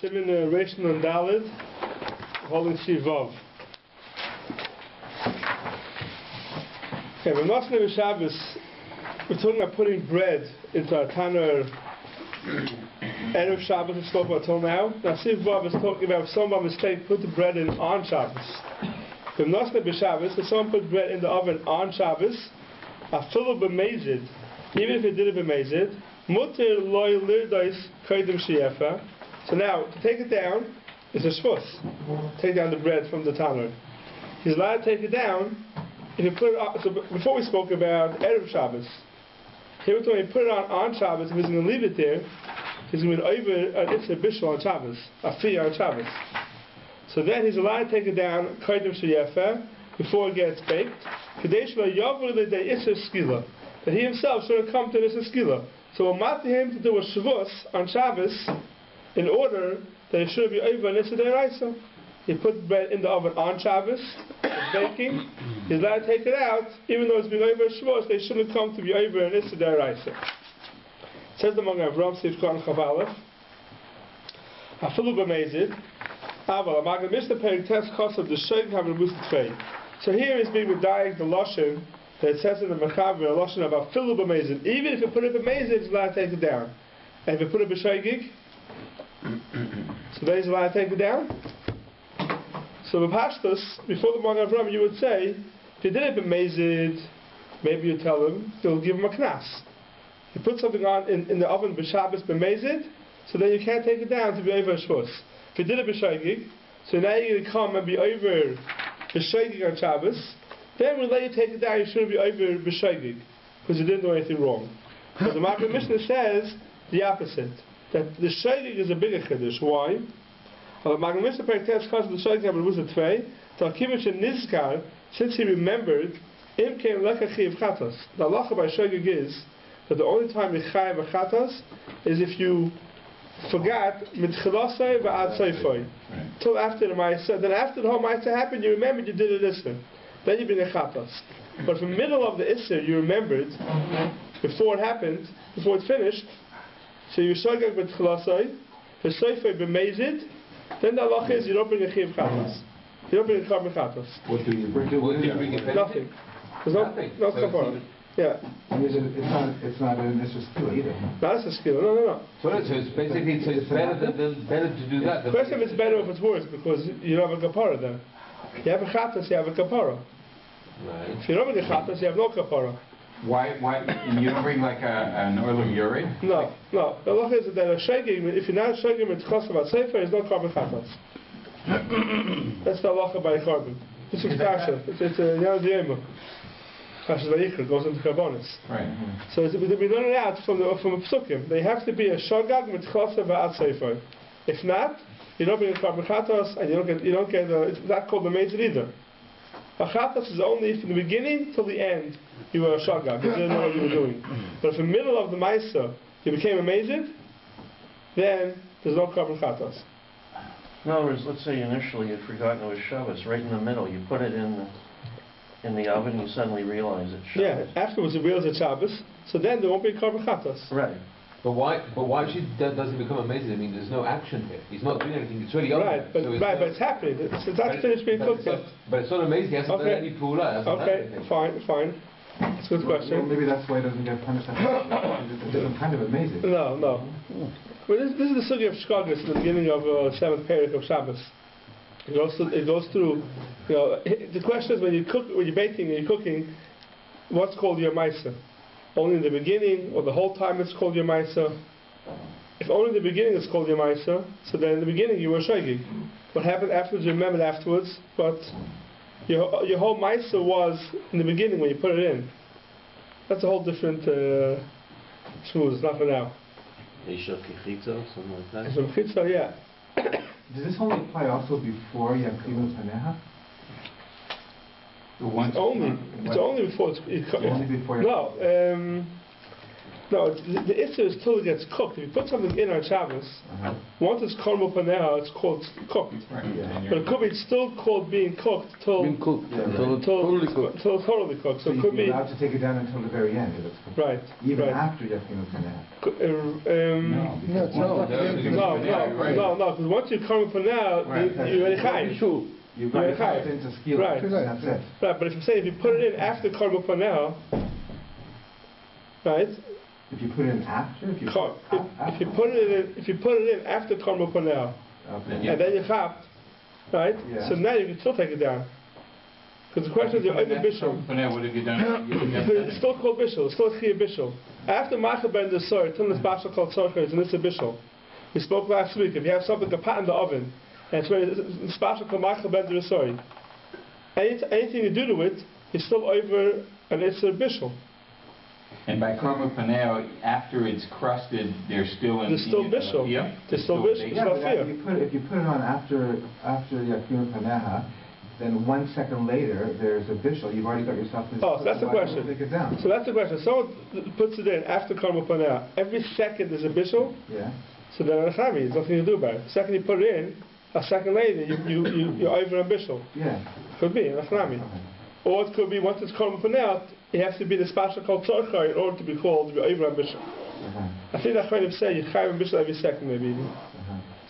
Simin Rishon and Dalid, holding Shivav. Okay, when Nosne Shabbos, we're talking about putting bread into our tanner. Erev Shabbos we spoke about till now. Now Shivav is talking about if someone by mistake put the bread in on Shabbos. When Nosne Shabbos, if someone put bread in the oven on Shabbos, afilu b'mezid, even if it did it b'mezid, muter loy lirdais kodim sheyefa. So now, to take it down is a shvus. Take down the bread from the tanner. He's allowed to take it down if you put it on. So before we spoke about Erev Shabbos. Here we're talking, put it on Shabbos, if he's going to leave it there, he's going to be over an itzah bishul on Shabbos, a fiyah on Shabbos. So then he's allowed to take it down kodim sheyefa before it gets baked. Kadesh lo yavu l'dei itzah skila, that he himself shouldn't come to this skila. So we'll mat him to do a shvus on Shabbos in order that it should be over an Issa Deraisa. He put the bread in the oven on Shabbos, it's baking, he's allowed to take it out, even though it's been over a Shabbos, they shouldn't come to be over an Issa Deraisa. Says the Magen Avraham, Sif Kran Chav Aleph, Afilu b'mezid, Aval, Magen Mishnah Perek Tes Chosav D'Shoig Hav Rebus T'fei. So here is being medayek the Lashon, that it says in the Mechaber, a Lashon about Afilu b'mezid. Even if you put it b'mezid, it's allowed to take it down. And if you put it b'shoigig, so then he's allowed to take it down. So with Pashtus, before the Magen Avraham, you would say, if you did it b'mezid, maybe you tell him, you'll give him a knas. You put something on in the oven b'Shabbos b'mezid, so then you can't take it down to be over a shvus. If you did it b'shoigig, so now you're going to come and be over b'shoigig on Shabbos, then we'll let you take it down, you shouldn't be over b'shoigig, because you didn't do anything wrong. But the Magen Mishnah says the opposite, that the shoigig is a bigger chiddush. Why? Since he remembered, the halacha by shoigig is that the only time you chayav a chatas is if you forgot mitchilasai v'ad seifai till after the ma'aseh. Then after the whole ma'aseh happened, you remembered you did an issa. Then you bring a chatas. But if in the middle of the issa you remembered before it happened, before it finished, so you shogag mitchilasai v'seifai b'mezid. Then the halacha is you don't bring a chiv chatas. You don't bring a carbon chatas. What do you bring? Nothing. There's no kapara. Yeah. It's not an issue skill either. No, it's a skill. No. So it's basically it's better to do that. The question is better if it's worse because you don't have a kapara then. You have a chatas, you have a kapara. Right. If you don't bring a chatas, you have no kapara. Why? You don't bring like an l-liyu? No. The halacha is that a shegim, if you're not shegim with chosav at sefer, is no carbon chatas. That's the halacha by carbon. It's a kasha. It's a yad yema. Kasha by ichel goes into carbonis. Right. So we learn it out from a psukim. They have to be a shogag with chosav at sefer. If not, you don't bring a carbon chatas, and you don't get it's not called the major either. A chatas is only from the beginning till the end you were a shogag. You didn't know what you were doing. But if in the middle of the ma'aseh you became a major, then there's no carbon chatas. In other words, let's say initially you'd forgotten it was Shabbos, right in the middle. You put it in the oven, and you suddenly realize it's Shabbos. Yeah, afterwards you realize it's Shabbos, so then there won't be carbon chatas. Right. But why doesn't become amazing? I mean, there's no action here. He's not doing anything. It's really over. Right, but it's happening. It's not finished being cooked yet. But it's not amazing. He hasn't done any pula. Okay, fine. That's a good question. Well, maybe that's why it doesn't get punished. It's a different kind of amazing. No. Well, this is the sugi of Shkagas in the beginning of 7th period of Shabbos. It goes through. The question is when you're baking and you're cooking, what's called your ma'aseh? Only in the beginning, or the whole time it's called your ma'aseh. If only in the beginning it's called your ma'aseh, so then in the beginning you were shoigig. What happened afterwards, you remembered afterwards, but your whole ma'aseh was in the beginning when you put it in. That's a whole different shmooze, not for now. Something like that. Some chitza, yeah. Does this only apply also before you have kliyut paneha? It's only before it's only before. No. No, the Isser is till it gets cooked. If you put something in on Shabbos, once it's Karmel Paneha, it's called cooked. But it could be still called being cooked till Being cooked, till totally cooked. till totally cooked. So it could be You're allowed to take it down until the very end if it's cooked. right. Even right. after Yechiel Paneha. No, because once you Karmel Paneha, you're already chayv. You've got to cut it into skila. Right. That's it. Right, but if you say if you put it in after Karmel Paneha, right? If you put it in after, If you put it in after Karmel Paneha, and then you chapped, right? Yeah. So now you can still take it down. Because the question is, you're over bishul. What have you done? It's still called bishul. It's still chiyuv bishul. After Macha ben the soy, till this bashal called tzorcha, and it's a bishul. We spoke last week. If you have something to pot in the oven, and it's when it's bashal called Macha ben the soy, anything you do to it is still over, and it's a bishul. And by Karma Paneo, after it's crusted, they're still in. There's still bishul. Yeah. There's still bishul. Yeah, but if you put it on after Yechiel Paneha, then 1 second later there's a bishul. You've already got yourself. Oh, so that's the question. Take it down. So that's the question. Someone puts it in after Karmel Paneha. Every second there's a bishul. Yeah. So then there's nothing to do about it. The second you put it in, a second later you're over on bishul. Yeah. Could be nachnami. Or it could be once it's Karmel Paneha, it has to be the special called tzorcha in order to be called to be over on bishul. I think that kind of say you chayv on bishul every second maybe.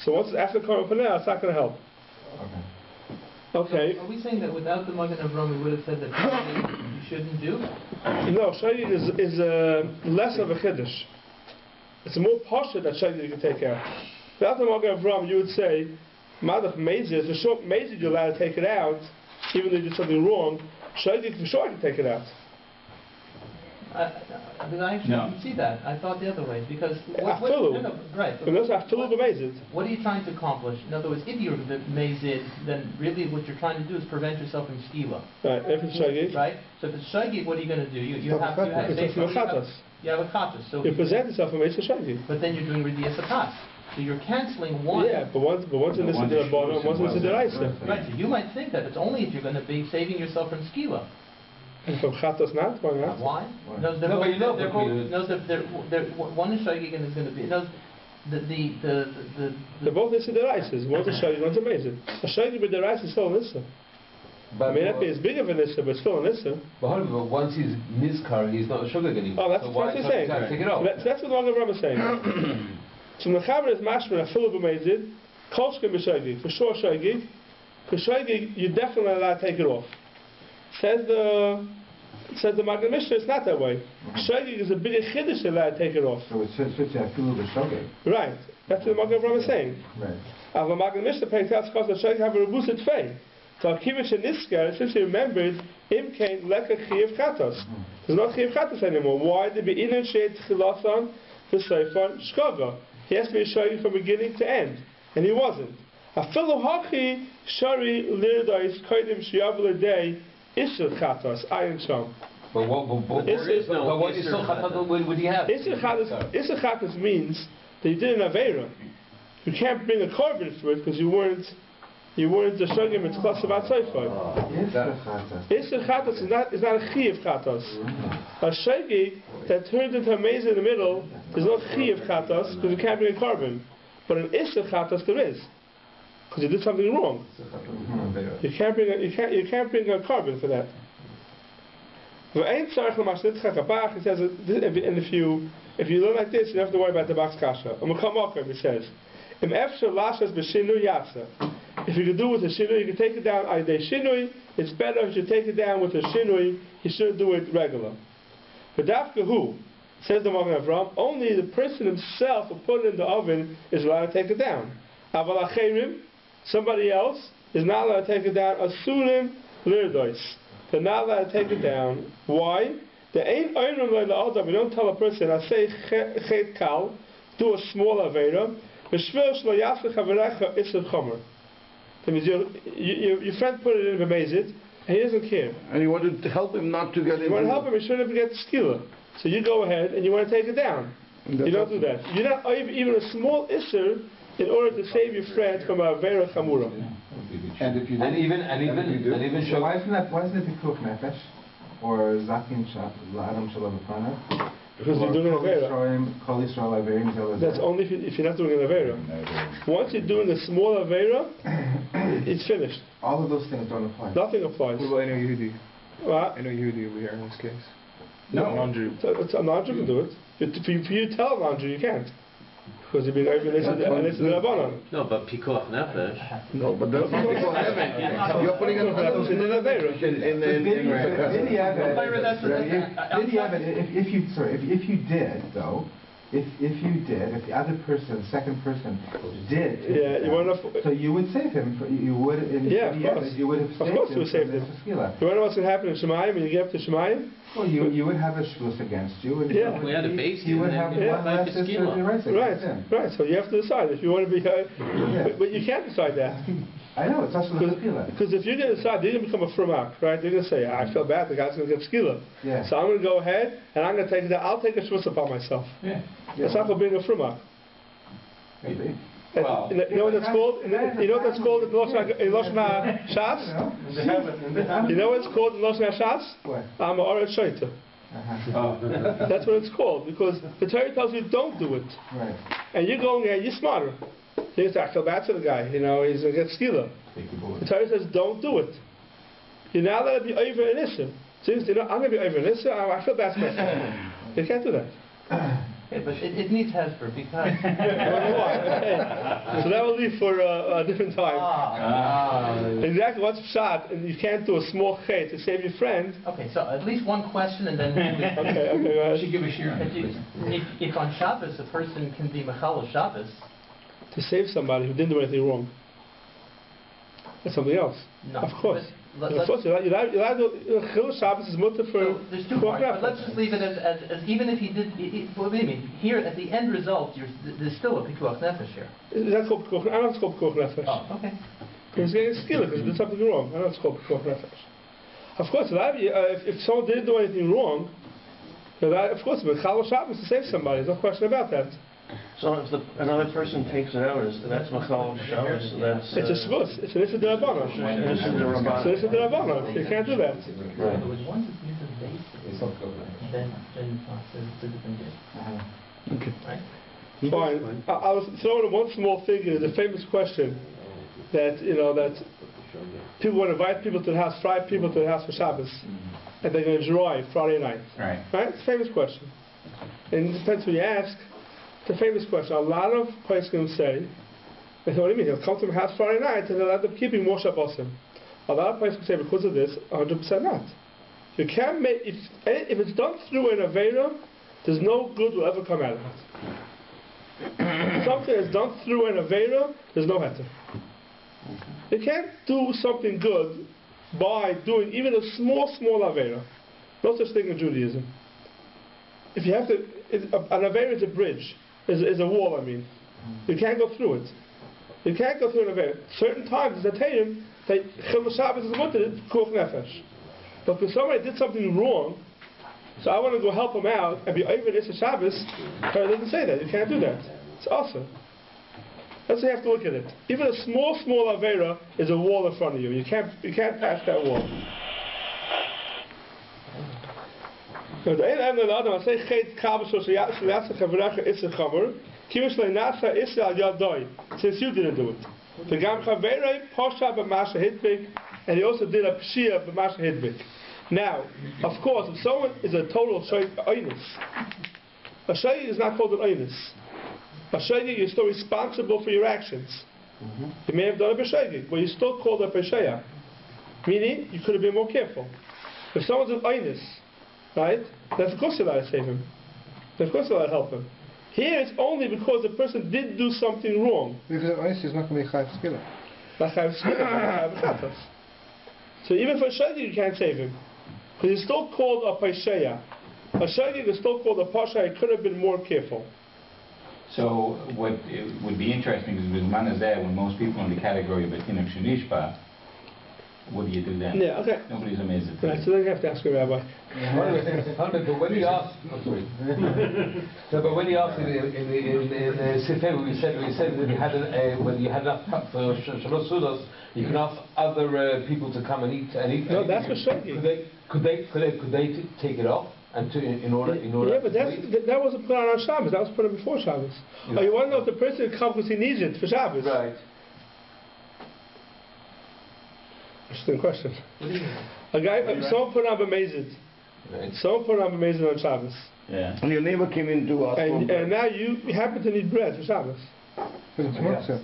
So once it's after Karmel Paneha, it's not going to help. Okay. So are we saying that without the Magen Avraham we would have said that you shouldn't do? No, shayid is less of a chiddush. It's a more posture that shayid you can take out. Without the Magen Avraham, you would say, Madach Mezid, for sure Mezid you're allowed to take it out, even though you did something wrong. Shayid for sure I can take it out. Because I actually didn't see that. I thought the other way. Because right. What are you trying to accomplish? In other words, if you're mazid, then really what you're trying to do is prevent yourself from skila. Right. If it's shagig. Right. So if it's shagig, what are you going to do? You have a chatas. So you present yourself from shagig. But then you're doing redias atas. So you're canceling one. Yeah, but once in this is the bottom, once in this is the right. Right. So you might think that it's only if you're going to be saving yourself from skila. From chatos not? Why not? Why? No, one is shagig and is going to be. They're both Issa Deraises. One's a shagig, one's a mezid. A shagig with Derais is still an Issa. It may not be as big of an Issa, but still an Issa. But once he's nizkar, he's not a shagig anymore. Oh, that's what he's saying. Take it off. That's what the Magen Avraham is saying. So the Mechaber is mashman a filu b'mezid, kolshkem b'shagig. For sure shagig. Because shagig, you're definitely allowed to take it off. Says the Magen Mishnah, it's not that way. Shagig is a bigger chiddush allowed to take it off. So it's such a filu b'shogeg. Right. That's what the Magen Avraham is saying. Right. The Magen Mishnah points out because the shagig have a rebuset fei. So Akivish and Nisker, since he remembered, im came leka chiyav chatos. There's not chiyav chatos anymore. Why? The be'inan sheit chilasan v'seifan shkaga. He has to be a shagig from beginning to end, and he wasn't. Afilu hachi shari lirdais kodim shiyav l'day. Isser chatos, ayin sham. But what is still chatos? Would he have? Isser chatos means that you did an aveira. You can't bring a korban for it because you weren't the shogim it's close about seifod. Isser chatos is not a chiyav chatos. A shogig that turns into a maze in the middle is not chiyav chatos because you can't bring a korban. But an isser chatos there is. Because you did something wrong. You can't bring a carbon for that. He says, and if you learn like this, you don't have to worry about the box kasha. He says, if you can do with a shinui, you can take it down. It's better if you take it down with a shinui. You shouldn't do it regular. But dafka who says the Magen Avraham, only the person himself who put it in the oven is allowed to take it down. Aval acherim, somebody else is not allowed to take it down. Asurim lirdois. They're not allowed to take it down. Why? They ain't oirim le'adam. We don't tell a person, I say chet kal, do a small avera. B'shvil shlo yafech haverecha isur chomer. That means your friend put it in b'mezid, and he doesn't care. And you wanted to help him not to get it. You want to help him, he shouldn't get skila. So you go ahead and you want to take it down. You don't do that. You're not even a small isur in order to save your friend from a vera chamura. And even Why isn't it pikuch nefesh or zakin la'adam shalom b'panav? Because you're doing an Avera. That's only if you're not doing an Avera. Once you're doing a small Avera, it's finished. All of those things don't apply. Nothing applies. What about Eno Yehudi? What? Eno Yehudi over here in this case. No. Non-Jew. A non-Jew can do it. For you to tell a non-Jew, you can't. Because you've been over this and this is the Rabbanon. No, but Pikuach Nefesh. No, but that's not people heaven. You're putting an That's in the Avera. If the other person, second person, did, Yeah, you want to. so you would save him. You would, Yeah, of course. you would have saved Of course, you would save him. You want to know what's going to happen in Shemayim when you get up to Shemayim? Well, you would have a shvus against you. And Yeah. We had a base you would and have then one like less a skila. Right. So you have to decide if you want to be. But you can't decide that. I know it's also the skila. Because if you're going to decide, you're going to become a frumak, right? You're going to say, I feel bad, the guy's going to get skila. Yeah. So I'm going to go ahead and I'm going to take that. I'll take a shvus upon myself. Yeah. It's not going to be a frumak. Maybe. Well, You know what that's called? You know what that's called in Lashon HaShas? You know what it's called in Lashon HaShas? What? I'm a Oret Shoita. That's what it's called, because the Torah tells you don't do it. Right. And you're going there, you're smarter. You say, I feel bad to the guy, he's going to get skila. The Torah says don't do it. You're now allowed to be over an issue. So I'm going to be over an issue, I feel bad to myself. You can't do that. Yeah, but it needs Hesper because... So that will leave for a different time. Exactly, what's shot, and you can't do a small chet to save your friend. Okay, so at least one question and then... Okay, go ahead. should give a shiur. If on Shabbos a person can be Mechal Shabbos... To save somebody who didn't do anything wrong. That's something else. No, of course. but Of course, you're allowed to... Hilchos Shabbos is mutter for... So there's 2 points, but let's just leave it as even if he did... What do you mean? Here, at the end result, there's still a Pikuach Nefesh here. That's called Pikuach. I know it's called Pikuach Nefesh. Oh, okay. Because he's getting skilled because he did something wrong. I know it's called Pikuach Nefesh. Of course, if someone didn't do anything wrong, of course, Mechal Shabbos to save somebody. There's no question about that. So if another person takes it out, that's Machal Shabbos, so that's... It's a shvus. It's an issue d'Rabbanan. It's an issue d'Rabbanan. You can't do that. Once it's used as basis, then it's a different deal. Okay. Right? Fine. I was throwing in one small figure, the famous question that people want to invite people to the house, fly people to the house for Shabbos, and they're going to drive Friday night. Right. It's a famous question. And it depends who you ask. It's a famous question. A lot of poskim say, what do you mean? He'll come to my house Friday night and they'll end up keeping more Shabbosim. A lot of poskim say because of this, 100% not. You can't make, if it's done through an Avera, there's no good will ever come out of it. Something that's done through an Avera, there's no heter. You can't do something good by doing even a small Avera. No such thing in Judaism. If you have to, an Avera is a bridge, is a wall, I mean. You can't go through it. You can't go through an Avera. Certain times, it's a Tayyim, that Hilchos Shabbos is mutter, it's Pikuach Nefesh. But if somebody did something wrong, so I want to go help him out and be over this Shabbos, Torah doesn't say that. You can't do that. It's awesome. That's how you have to look at it. Even a small Avera is a wall in front of you. You can't pass that wall. Since you didn't do it. And he also did a pshia b'masha hidbik. Now, of course, if someone is a total oinus, a shayy is not called an oinus. A shayy, you're still responsible for your actions. You may have done a b'shayy, but you're still called a b'shayah. Meaning, you could have been more careful. If someone's an oinus, right, then of course you're allowed to save him. Then of course you're allowed to help him. Here it's only because the person did do something wrong. Because honestly, it's not going to be chayv skila. Not chayv skila. So even for a shayy you can't save him. Because he's still called a paisheya. A shayy is still called a pasha, he could have been more careful. So what it would be interesting is with manazeh, when most people in the category of a tinuk shenishpa, what do you do then? Yeah, okay. Nobody's amazed at Right, so then you have to ask a rabbi. But when he asked, I'm sorry. So, but when he asked in Sifei, we said that he had when you had enough for Shalosh Sudos, you can ask other people to come and eat. No, that's for shayy. Could they take it off? And in order. Yeah, but that wasn't put on Shabbos. That was put on before Shabbos. Yeah. Oh, you want to know if the person comes because he needs it for Shabbos? Right. Interesting question. What do you mean? Someone put on b'mezid. Right. Someone put on b'mezid on Shabbos. Yeah. And your neighbor came in to ask And for now you happen to need bread for Shabbos. But it's muktzah.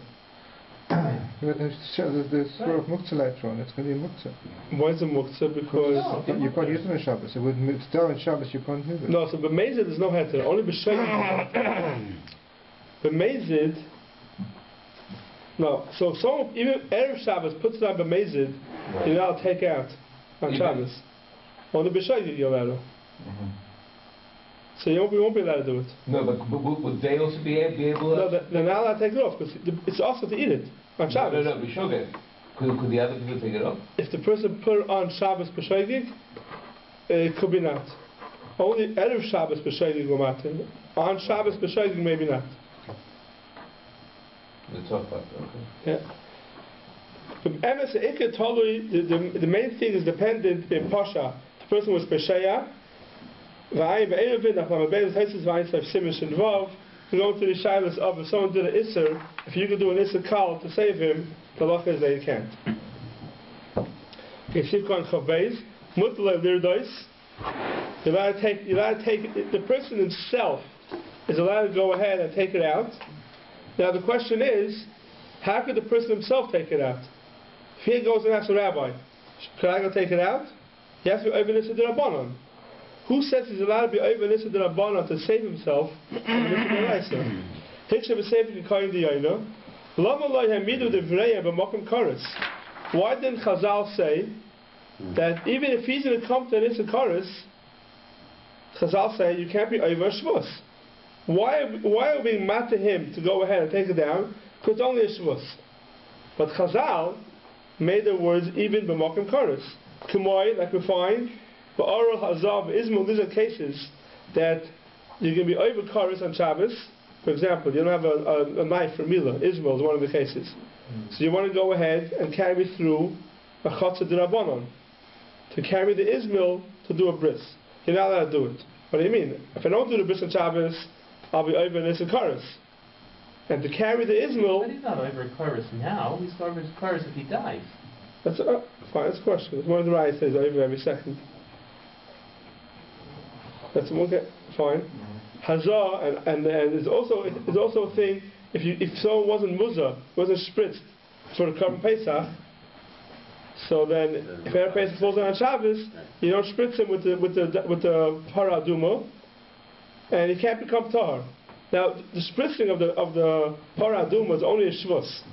The Spiro of muktzah later on, it's going to be muktzah. Why is it muktzah? Because... You can't use it on Shabbos. It would still on Shabbos you can't use it. No, so b'mezid is no heter. Only b'shayim. B'mezid... No, so if someone, even Erev Shabbos, puts it on b'mezid, you're allowed to take out on Shabbos. Only b'shayim you're allowed to. So you won't be allowed to do it. No, but would they also be able to... No, they're not allowed to take it off, because it's also to eat it on Shabbos. No, b'shogeg. Could the other people take it off? If the person put it on Shabbos b'shayim, it could be not. Only Erev Shabbos b'shayim will matter. On Shabbos b'shayim, maybe not. The top part, okay. Yeah. The main thing is dependent in Pasha. The person was Pesheya. We go to the Shilas of if someone did an Isser, if you could do an Isser Kal to save him, the law is that you can't. You're allowed to take the person himself is allowed to go ahead and take it out. Now the question is, how could the person himself take it out? If he goes and asks a rabbi, could I go take it out? He has to be over Nissa D'Rabbanan. Who says he's allowed to be over Nissa D'Rabbanan to save himself from Nissa D'Oraisa? Why didn't Chazal say that even if he's going to come to Nissa Koris, Chazal say you can't be over Shabbos? Why are we being mad to him to go ahead and take it down? Because it's only a Shavuos. But Chazal made the words even b'makom kares. Kumoi, like we find, ba'oral hazav ismul. These are cases that you can be over kares on Shabbos. For example, you don't have a knife for Mila. Ismul is one of the cases. So you want to go ahead and carry through a chatzah d'Rabbanan. To carry the Ismul to do a bris. You're not allowed to do it. What do you mean? If I don't do the bris on Shabbos, I'll be over in Issa Karas. And to carry the Ismail... But he's not over Karas now. He's over Karas if he dies. That's fine, that's a question. One of the riots says over every second. That's okay, fine. Hazah, and there's also a thing, if someone wasn't muzah, wasn't spritzed for the Korban Pesach, so then if Erev Pesach falls on Shabbos, you don't spritz him with the Hara Aduma, and he can't become tahar. Now, the spritzing of the Hara Aduma is only a Shavuos.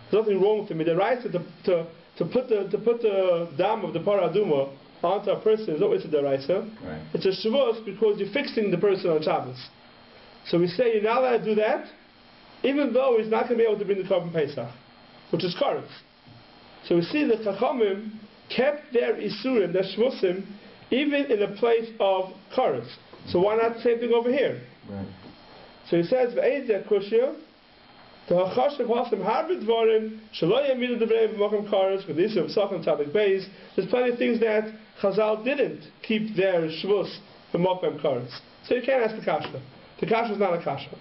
There's nothing wrong with him. The right to put the dam of the Hara Aduma onto a person is always a deraisa. Right. It's a Shavuos because you're fixing the person on Shabbos. So we say you're not allowed to do that, even though he's not going to be able to bring the Korban Pesach, which is Karetz. So we see that Chachamim kept their Isurim, their Shvusim, even in the place of Karetz. So why not the same thing over here? Right. So he says, "V'eidzeh kushya, the hachashav hasim harbid dvarim shelo yamidu devrei b'makom karetz with the issue of Sachem Tzadik Beis." There's plenty of things that Chazal didn't keep their shvus b'makom karetz. So you can't ask the kasha. The kasha is not a kasha.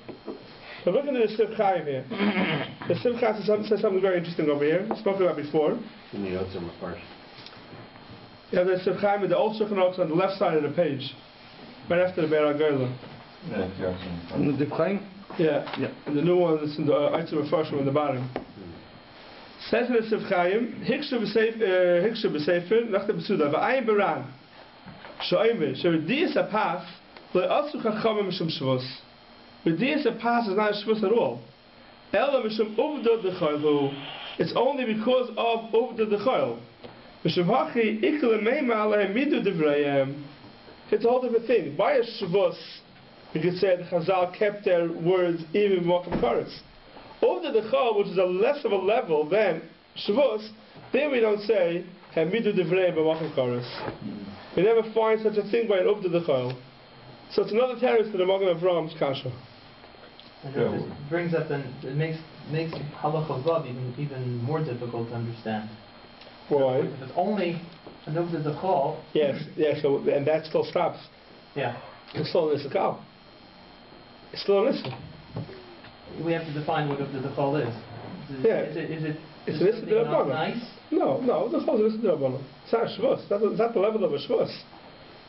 But look at the Semicha here. The Semicha says something very interesting over here. We spoke about before. In the Yotzer first. Yeah, the Semicha, the old Shulchan Aruch on the left side of the page, right after the Be'er HaGoyla. And the Chaim? Yeah. And the new one is in the item first on the bottom. Says in the Semicha, Hikshu b'sefer, nach the Besuda, v'ayim beran, sho'ayim, she'redias apas, le'asu chachamim mishum shvus. Redias apas is not a shvus at all. Ela mishum uvda d'chaylu, it's only because of uvda d'chayl. Mishum hachi ichel meima alei midu divrayim. It's a whole different thing. By a shvus, we could say that Chazal kept their words even more concurrent. Over the Chal, which is a less of a level than Shavuos, there we don't say Hamidu Divrei b'Machim Kares. We never find such a thing by an Uvda the Chal. So it's another terrorist to the Magen Avram's kasha. And it brings up and it makes Halacha Vav even more difficult to understand. Why? If it's only an Uvda the Chal. Yes. So and that still stops. Yeah. It's still an issa cow. It's still an issa. We have to define what the chol is. Yeah. Is it It's just an issa something not d'Rabbanan. nice? No, the chol is an issa d'Rabbanan. It's not a shvus. It's not the level of a shvus.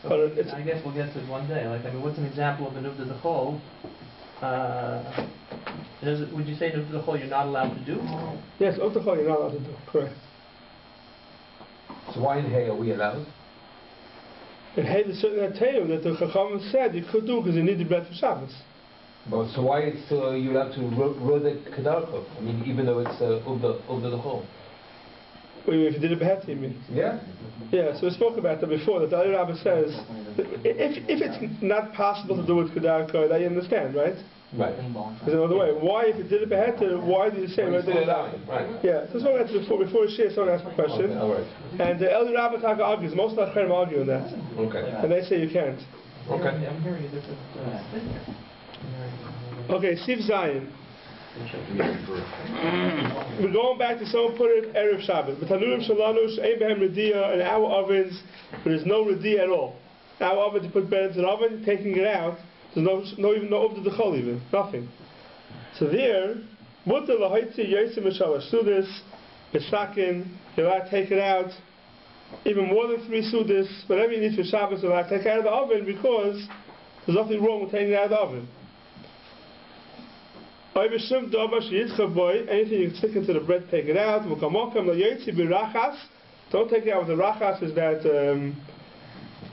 But it's, I guess we'll get to it one day. Like, I mean, what's an example of a nuvda d'chol? Would you say nuvda d'chol you're not allowed to do? yes, of the chol you're not allowed to do. Correct. So why in hay are we allowed? It had a certain atayim that the Chacham said you could do because you need the bread for Shabbos. But so why it's you're allowed to row the kedarko? I mean, even though it's over the whole. If you did it behet, you mean? Yeah. Yeah, so we spoke about that before, that the Ali Rabbi says, that if it's not possible to do it Kedarko, then you understand, right? Right. There's another way. Why, if you did it behet, why did you say Well, right you still there? allow it, right. Yeah, so spoke about this before we share, someone asked a question. Okay, all right. And the Eli Rabbi Taka argues, most of the Achreim argue on that. Okay. And they say you can't. Okay. I'm hearing a different. Okay, Siv Zion. We're going back to someone put it Erev Shabbos. But Tanurim Shalanush, Abraham Radia, in our ovens, there's no Radia at all. Our oven, to put bread into the oven, taking it out, there's even no Ovda D'chol even, nothing. So there, Mutter Lahaitzi Yosim Mishalash Sudis, Besakin, you're allowed to take it out, even more than 3 Sudis, whatever you need for Shabbos, you're allowed to take it out of the oven because there's nothing wrong with taking it out of the oven. Anything you can stick into the bread, take it out. Don't take it out with the rachas, is that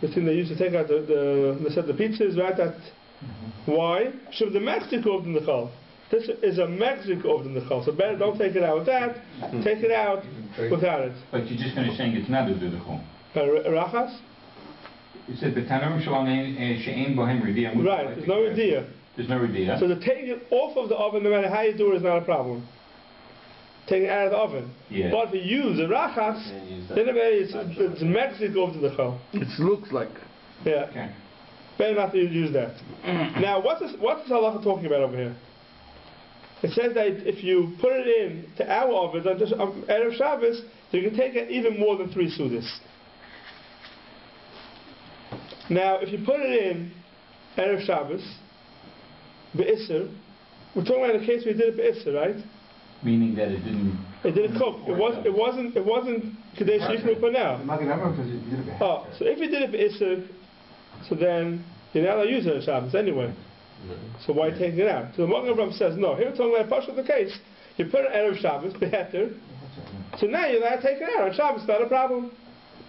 the thing they used to take out the pizzas, right? That why? Should the Mexico of the chal. This is a Mexico of the chal. So better don't take it out with that. Take it out without it. But you're just finished saying it's not a d'chol. Rachas? You said the Tanarim Shalom she'ein bohem Redia. Right. There's no Redia. There's no Redia. So to take it off of the oven, no matter how you do it, is not a problem. Take it out of the oven. Yeah. But if you use the rachas, then it's Mexico of the chal. It looks like. Yeah. Okay. Better not to use that. Now, what's this halacha talking about over here? It says that if you put it in to our oven on just Erev Shabbos, you can take it even more than 3 sudis. Now, if you put it in Erev Shabbos, be'isser, we're talking about a case where you did it be'isser, right? Meaning that it didn't. It didn't cook. It wasn't Kadesh Yiknu for now. Oh, so if you did it be'isser, so then you're not allowed to use it on Shabbos anyway. So why take it out? So the Magen Avraham says no. Here we're talking about a partial the case. You put it Erev Shabbos beheter. So now you're allowed to take it out on Shabbos. Not a problem.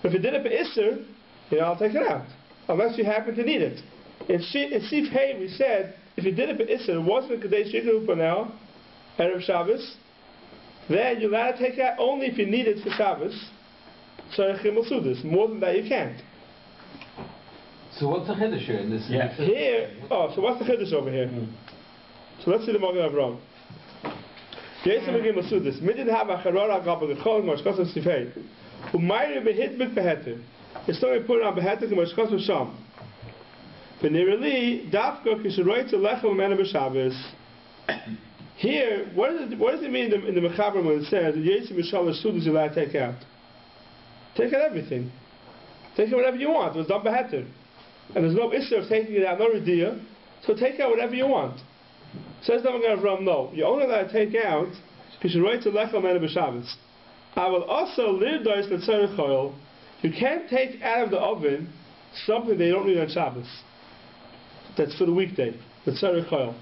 But if you did it be'isser, you're not allowed to take it out unless you happen to need it. In Sif Hay we said if you did it be'isser, it wasn't a Kadesh Yiknu for now, Erev Shabbos, then you're allowed to take it out only if you need it for Shabbos. So more than that you can't. So what's the chiddush here in this? Yeah. Here, so what's the chiddush over here? So let's see the Magen Avraham. Yechiel begin Masudis. Midin have a charara gabel gechol mashkas sifei. Umayre behit mit beheter. It's not put on beheter mashkas sham. Benirali dafka kisheroitz lechem mena b'Shabbos. Here, what does it mean in the Mechaber when it says that Yechiel Mishal Sudis you're allowed to take out? Take out everything. Take out whatever you want. It was done beheter. And there's no issue of taking it out, no idea. So take out whatever you want. Says the Magen Avraham, no. You're only allowed to take out kisheroitz lechem mena b'Shabbos. I will also lirdois l'tzarech oil. You can't take out of the oven something they don't need on Shabbos. That's for the weekday. L'tzarech oil.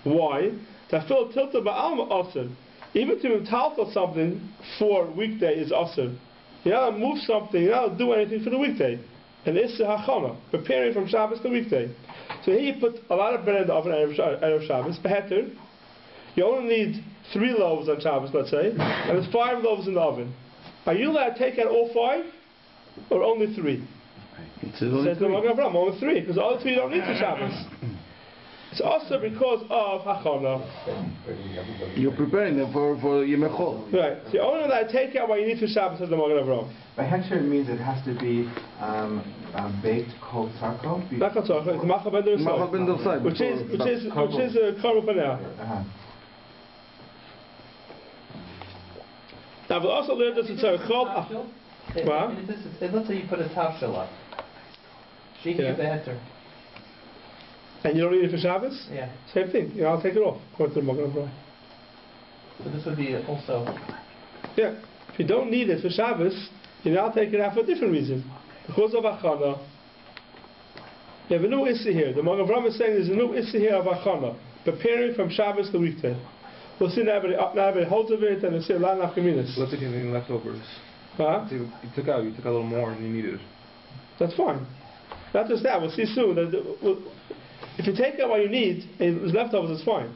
Why? Tafil tilta ba'alma osir. Even to taltal something for weekday is osir. You're not to move something. You're not to do anything for the weekday. And this is hachana, preparing from Shabbos to weekday. So here you put a lot of bread in the oven out of Shabbos, beheter. You only need 3 loaves on Shabbos, let's say, and there's 5 loaves in the oven. Are you allowed to take out all 5, or only 3? It says only Says the Magen Avraham, only 3, because all the 3 you don't need for Shabbos. It's also because of hachana. You're preparing them for Yemechol. Right. So you're only allowed to take out what you need for Shabbos, says the Magen Avraham. Beheter means it has to be baked kol tzarko. Not kol tzarko, it's machal ben der which is karma for now. Now we'll also learn this in Tzarechol. Let's say you put a tafshil up. Shiki beheter. and you don't need it for Shabbos, Yeah. same thing. I'll take it off, according to the Magen Avraham. So this would be also. Yeah. If you don't need it for Shabbos, I'll take it out for a different reason. Because of Achana. You have a new issue here. The Magen Avraham is saying there's a new issue here of Achana, preparing from Shabbos to weekday. We'll see now everybody holds of it and we'll see a lot of nafkaminas. Let's take anything leftovers. Huh? You took a little more than you needed. That's fine. Not just that, we'll see soon. If you take out what you need and there's leftovers, it's fine.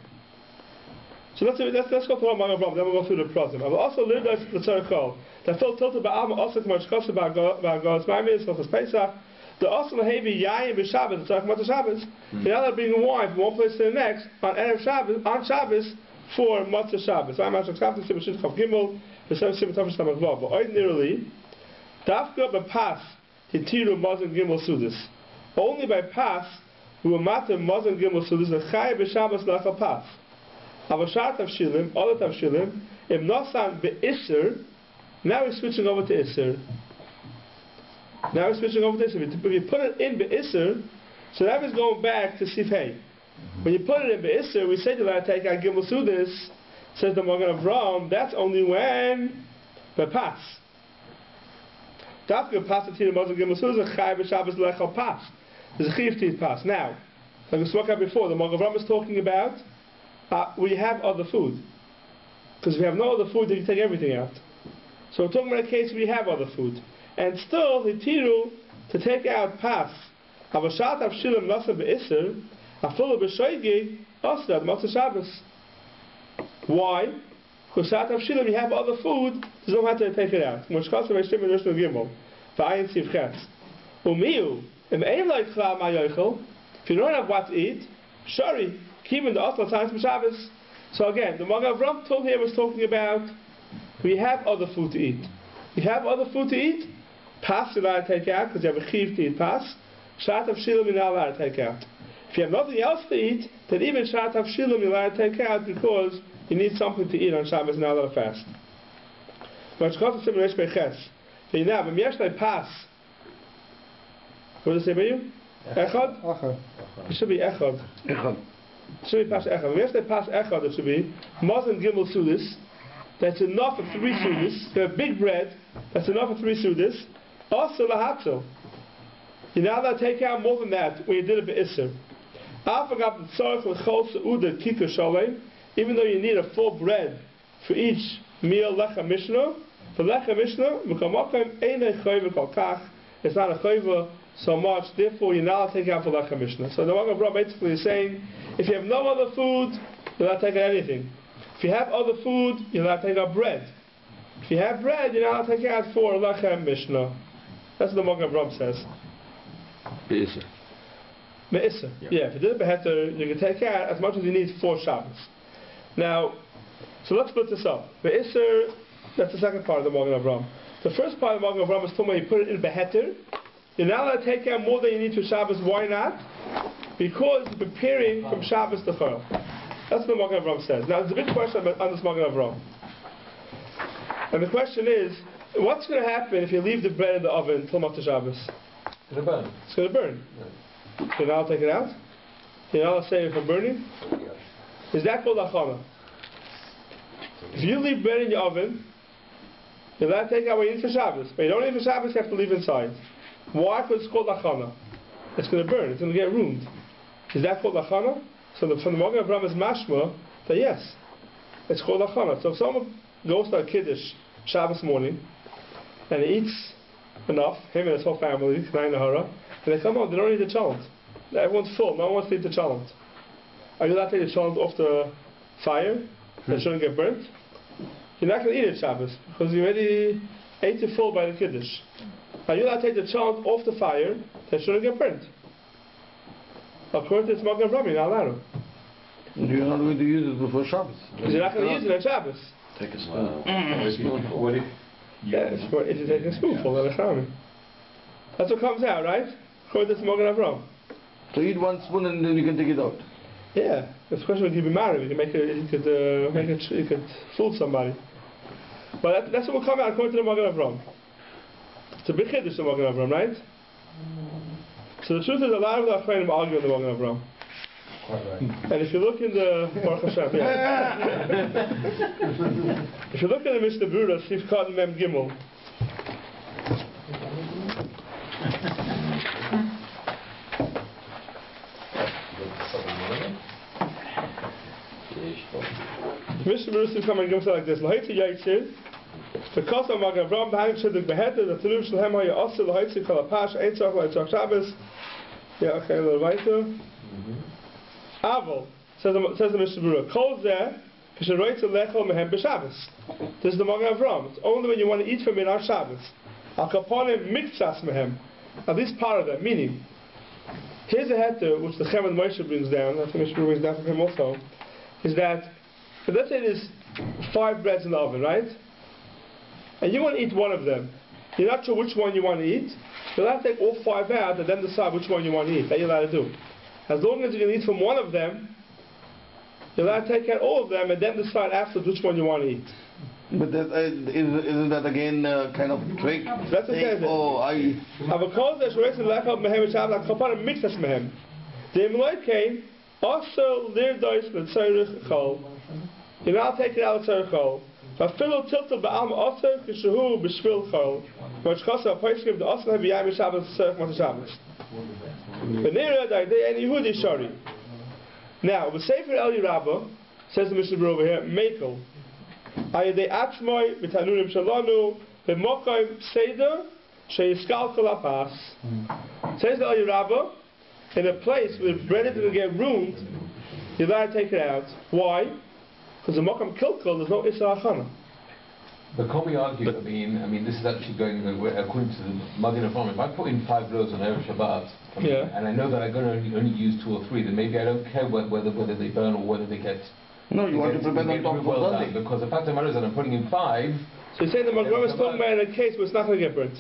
So let's go through our Magen Avraham, then we'll go through the problem. I will also learn the tzarechol. That felt tilted by Alma also much cost about God's Maimis, Hilchos Pesach. The also heavy yayin b'Shabbos. Talking about the Shabbos. You're not bringing wine from one place to the next on Erev Shabbos on Shabbos for Matzah Shabbos. I'm asking Shabbos to Shit Chav Gimel the Shem Shem Tav Shem Vav. But ordinarily, Dafka b'Pas Hitiru Mazon Gimel Sudas. Only by Pas we will matter Mazon Gimel Sudas the Chay b'Shabbos Lachal Pas. Avashat Tavshilim, other Tavshilim, if Nosan be'Isser, now we're switching over to Isser. If you put it in be'Isser, so that is going back to Sifhei. When you put it in be'Isser, we said you're allowed to take out Gimel Sudas, says the Magen Avraham, that's only when be'Pas. Dafka Pas Atina Mazon Gimel Sudas, a Chay b'Shabbos Lechal Pas. There's a Chiv Tit Pas. Now, like we spoke about before, the Magen Avraham is talking about we have other food. Because if we have no other food, then you take everything out. So we're talking about a case where we have other food. And still, the tiru to take out pas. Avashat avshilim nasa be'isr, afilu b'shoigi, asad matzah Shabbos. Why? Because shat avshilim, you have other food, so you don't have to take it out. Moshkas v'eshtim and rishnu gimel. V'ayin sivchet. Umiyu, im ein like chlal ma yechiel, if you don't have what to eat, shari, keep in the asal times for Shabbos. So again, the Magen Avraham told here was talking about we have other food to eat. You have other food to eat, pas you're allowed to take out because you have a chiv to eat pas. Shat of shilim you're not allowed to take out. If you have nothing else to eat, then even shat of shilim you're allowed to take out because you need something to eat on Shabbos and not allowed to fast. But it's called a similar beches. So you know, when you actually pass, what does it say by you? Echad? It should be echad. Echad. It should be pas echad. When you actually pass echad, it should be Mazon Gimel Sudas. That's enough for 3 sudas. You have big bread. That's enough for 3 sudas. Also lahatzel. You're not allowed to take out more than that when you did it be'isser. Even though you need a full bread for each meal lechem mishnah, for lechem mishnah, it's not a chayva so much. Therefore, you're not allowed to take out for lechem mishnah. So the Magen Avraham basically is saying, if you have no other food, you're not taking anything. If you have other food, you're allowed to take out bread. If you have bread, you're not allowed to take out for lechem mishnah. That's what the Magen Avraham says. Be'isser. Be'isser. Yeah, if you did it beheter, you can take out as much as you need for Shabbos. Now, so let's split this up. Be'isser, that's the second part of the Magen Avraham. The first part of the Magen Avraham is talking about you put it in beheter. You're not allowed to take out more than you need for Shabbos. Why not? Because you're preparing from Shabbos to Chol. That's what the Magen Avraham says. Now, there's a big question on this Magen Avraham. And the question is, what's going to happen if you leave the bread in the oven till Matzah Shabbos? It's going to burn. It's going to burn. Yeah. So now I'll take it out? You're not allowed to save it from burning? Is that called achana? If you leave bread in your oven, you're allowed to take out what you need for Shabbos. But you don't need for Shabbos, you have to leave inside. Why? Because it's called achana. It's going to burn. It's going to get ruined. Is that called achana? So from the Magen Avraham is mashma that yes, it's called achana. So if someone goes to a kiddush Shabbos morning and he eats enough, him and his whole family, and they come home, they don't eat the chalent. Everyone's full, no one wants to eat the chalent. Are you allowed to take the chalent off the fire? That shouldn't get burnt? You're not going to eat it Shabbos because you already ate it full by the kiddush. Are you allowed to take the chalent off the fire? That shouldn't get burnt. According to this Magen Avraham, you're not allowed to. You're not going to use it before Shabbos. Because you're not going to use it on Shabbos. Take a spoonful. What if if you take a spoonful, that's what comes out, right? According to this Magen Avraham. So eat 1 spoon and then you can take it out. Yeah, the question is, you be married, you can make it, you could fool somebody. But that's what will come out according to the Magen Avraham. It's a big chiddush, the Magen Avraham, right? So the truth is, a lot of the Achronim argue with the Magen Avraham. Quite right. And if you look in the Baruch Hashem, if you look in the Mishnah Berurah, Sif Kad Mem Gimel. Mishnah Berurah Sif Kad Mem Gimel like this: L'Haitzi Yechiel, because of Magen Avraham behind Shidduch Beheter, the Tziluv Shalhem Haya Osir L'Haitzi Kol HaPash Ein Tzarich L'Haitzi Shabbos. Yeah, okay, a little weiter. Avol says the Mishnah Berurah, Kol Zeh Kisharoitz Lechol Mehem B'Shabbos. This is the Magen Avraham. It's only when you want to eat from it on Shabbos. Al Kaponim Miktsas Mehem. At least part of them. Meaning, here's a heter which the Chem and Moshe brings down. That's the Mishnah Berurah brings down from him also. Is that, but let's say there's 5 breads in the oven, right? And you want to eat one of them. You're not sure which one you want to eat. You'll have to take all 5 out and then decide which one you want to eat. That you're allowed to do. As long as you can eat from one of them, you're allowed to take out all of them and then decide afterwards which one you want to eat. But that, isn't that again kind of trick? That's what it says. Oh, I. You're not taking out the tzarich chol. But fill tilted ba'alm oser kishahu b'shvil chol. Which costs a place give the oser have yayim Shabbos tzarich mat Shabbos. V'nira da'idei en Yehudi shari. Now, the Sefer el-liyu says the Mishnah Berurah over here, Mekel. Ayadei atzmoi v'tanurim shalonu v'mokoim seder sheyiskal kol hapas. Says the el-liyu, in a place where bread is going to get ruined, you're allowed to take it out. Why? Because the Mokam Kilkul, there's no Issa Achana. But can we argue, I mean, this is actually going according to the Magen Avraham. If I put in 5 loaves on Erev Shabbat, and I know that I'm going to only use 2 or 3, then maybe I don't care whether they burn or whether they get. No, you want to prevent them from well burning. because the fact of the matter is that I'm putting in 5. So you're saying the Magen Avraham is talking about in a case where it's not going to get burnt?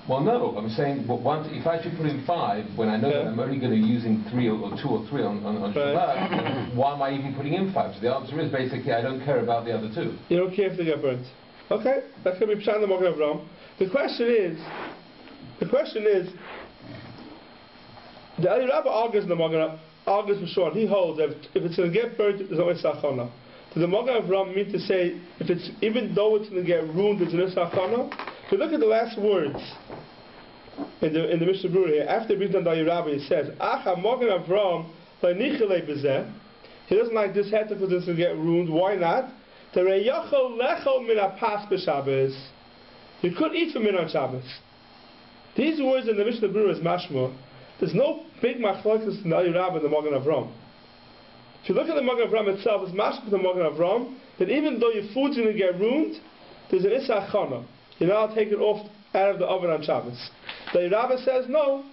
Well, no, I'm saying if I should put in 5 when I know that I'm only going to be using 3 or 2 or 3 on Shabbat, why am I even putting in 5? So the answer is basically I don't care about the other 2. You don't care if they get burnt. Okay, that's going to be Pshat in the Magen Avraham. The question is, the el-liyu argues in the Magen argues for sure. He holds that if it's going to get burnt, there's no Issa Achana. Does the Magen Avraham mean to say if it's even though it's going to get ruined, there's an Issa Achana? If you look at the last words in the Mishnah Berurah here, after reading the el-liyu, he says, Acha Magen Avraham le'nichele b'zeh. He doesn't like this heter because it's going to get ruined. Why not? You could eat from it on Shabbos. These words in the Mishnah Berurah is mashma. There's no big machlokes in the el-liyu and the Magen Avraham. If you look at the Magen Avraham itself, it's mashma for the Magen Avraham that even though your food's going to get ruined, there's an Issa Achana. You're not allowed to take it off out of the oven on Shabbos. The el-liyu says no.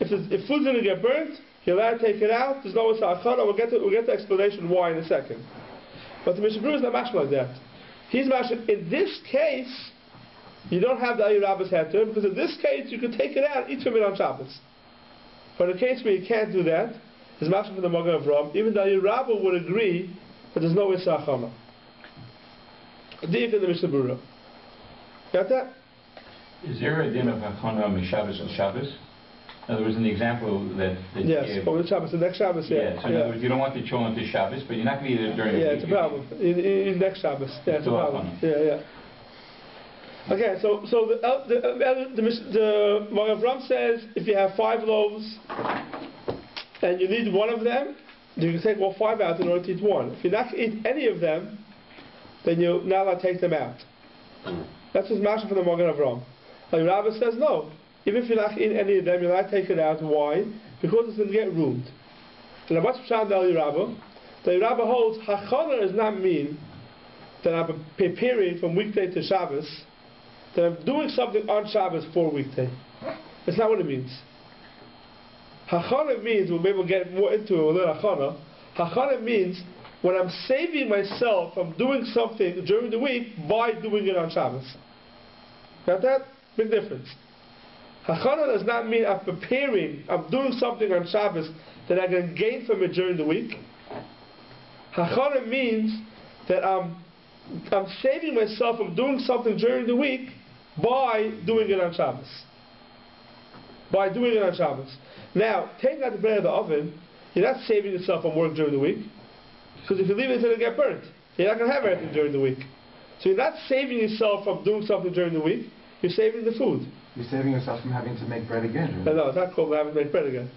If food's going to get burnt, you're allowed to take it out. There's no Issa Achana. We'll get the explanation why in a second. But the Mishnah Berurah is not mashma like that. He's mashma. In this case, you don't have the el-liyu's heter because in this case you can take it out, eat from it on Shabbos. But in a case where you can't do that, there's mashma for the Magen Avraham. Even the el-liyu would agree that there's no Issa Achana. Deep in the Mishnah Berurah. Got that? Is there a din of Achana Mishabbos and Shabbos? In other words, in the example that yes, you gave, over the Shabbos, the next Shabbos, yeah. So in other words, you don't want the cholent to Shabbos, but you're not going to eat it during the week. Yeah, it's a problem. In next Shabbos. Yeah, it's a problem. Yeah. Okay, so the Magen Avraham says if you have 5 loaves and you need one of them, you can take all 5 out in order to eat one. If you're not going to eat any of them, then you're not allowed to take them out. That's what's mashma for the Magen Avraham. El-liyu says no. Even if you're not eating any of them, you're not taking it out. Why? Because it's going to get ruined. And what's Pshat the el-liyu? The el-liyu holds Hachana does not mean that I'm preparing from weekday to Shabbos, that I'm doing something on Shabbos for weekday. That's not what it means. Hachana means, we'll maybe get more into it with Hachana. Hachana means when I'm saving myself from doing something during the week by doing it on Shabbos. Got that? Big difference. Hachana does not mean I'm preparing, I'm doing something on Shabbos that I can gain from it during the week. Hachana means that I'm saving myself from doing something during the week by doing it on Shabbos. Now, taking out the bread out of the oven, you're not saving yourself from work during the week. Because if you leave it until it get burnt, you're not going to have anything during the week. So you're not saving yourself from doing something during the week, you're saving the food. You're saving yourself from having to make bread again. No, it's not called having to make bread again.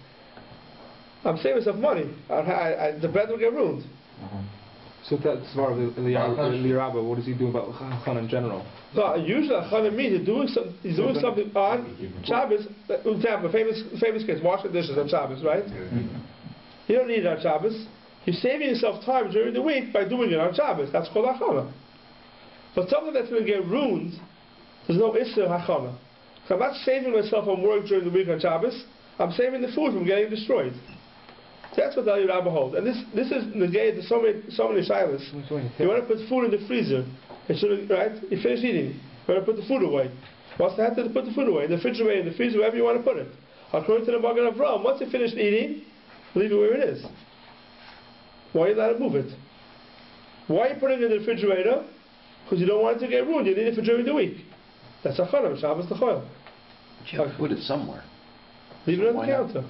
I'm saving myself money. The bread will get ruined. So that's part of Rabbi. What does he do about Chana in general? No, usually Chana means he's doing something on Shabbos. For example, famous case, washing dishes on Shabbos, right? You don't need it on Shabbos. You're saving yourself time during the week by doing it on Shabbos. That's called Hachana. But something that's going to get ruined, there's no Isser Hachana. So I'm not saving myself from work during the week on Shabbos. I'm saving the food from getting destroyed. So that's what the Rabbi holds. And this is negated to so many shilas. You want to put food in the freezer. Right? You finish eating. You want to put the food away. What's the head to put the food away? In the refrigerator, in the freezer, wherever you want to put it. According to the Magen Avraham, once you finish eating, leave it where it is. Why are you allowed to move it? Why are you putting it in the refrigerator? Because you don't want it to get ruined. You need it for during the week. That's a Chana, Shabbos l'choil. But you have to put it somewhere. Leave it on the counter.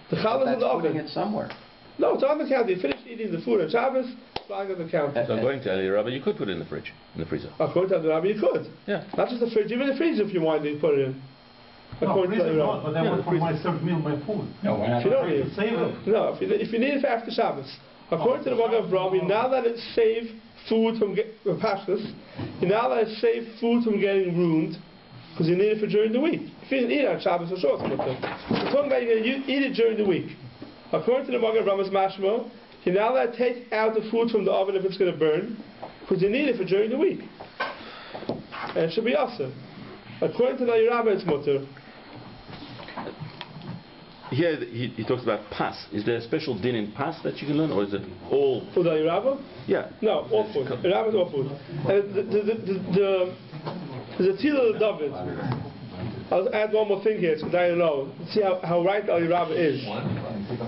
The challah is in the oven. Putting it somewhere. No, it's on the counter. You finish eating the food on Shabbos, it's lying on the counter. So according to Rabbi, you could put it in the fridge, in the freezer. According to the Rabbi, you could. Yeah. Not just the fridge, even the freezer if you wanted to put it in. According to the Rabbi. But I want for my served meal, my food. No, why not? If you don't need it. Save it. No, if you need it for after Shabbos. According to the Magen Avraham, you're not allowed to save food from pashtus. You're not allowed to save food from getting ruined because you need it for during the week. If you didn't eat it on Shabbos, for sure it's good. We're talking about you're going to eat it during the week. According to the Magen Avraham, mashma, you're not allowed to take out the food from the oven if it's going to burn because you need it for during the week. And it should be awesome. According to the Rabbi, it's mutter. Here he talks about pas. Is there a special din in pas that you can learn, or is it all? For the Rabbi? Yeah. No, all food. The Rabbi is all food. And the Yechiel of David. I'll add one more thing here, because I don't know. See how right the Rabbi is.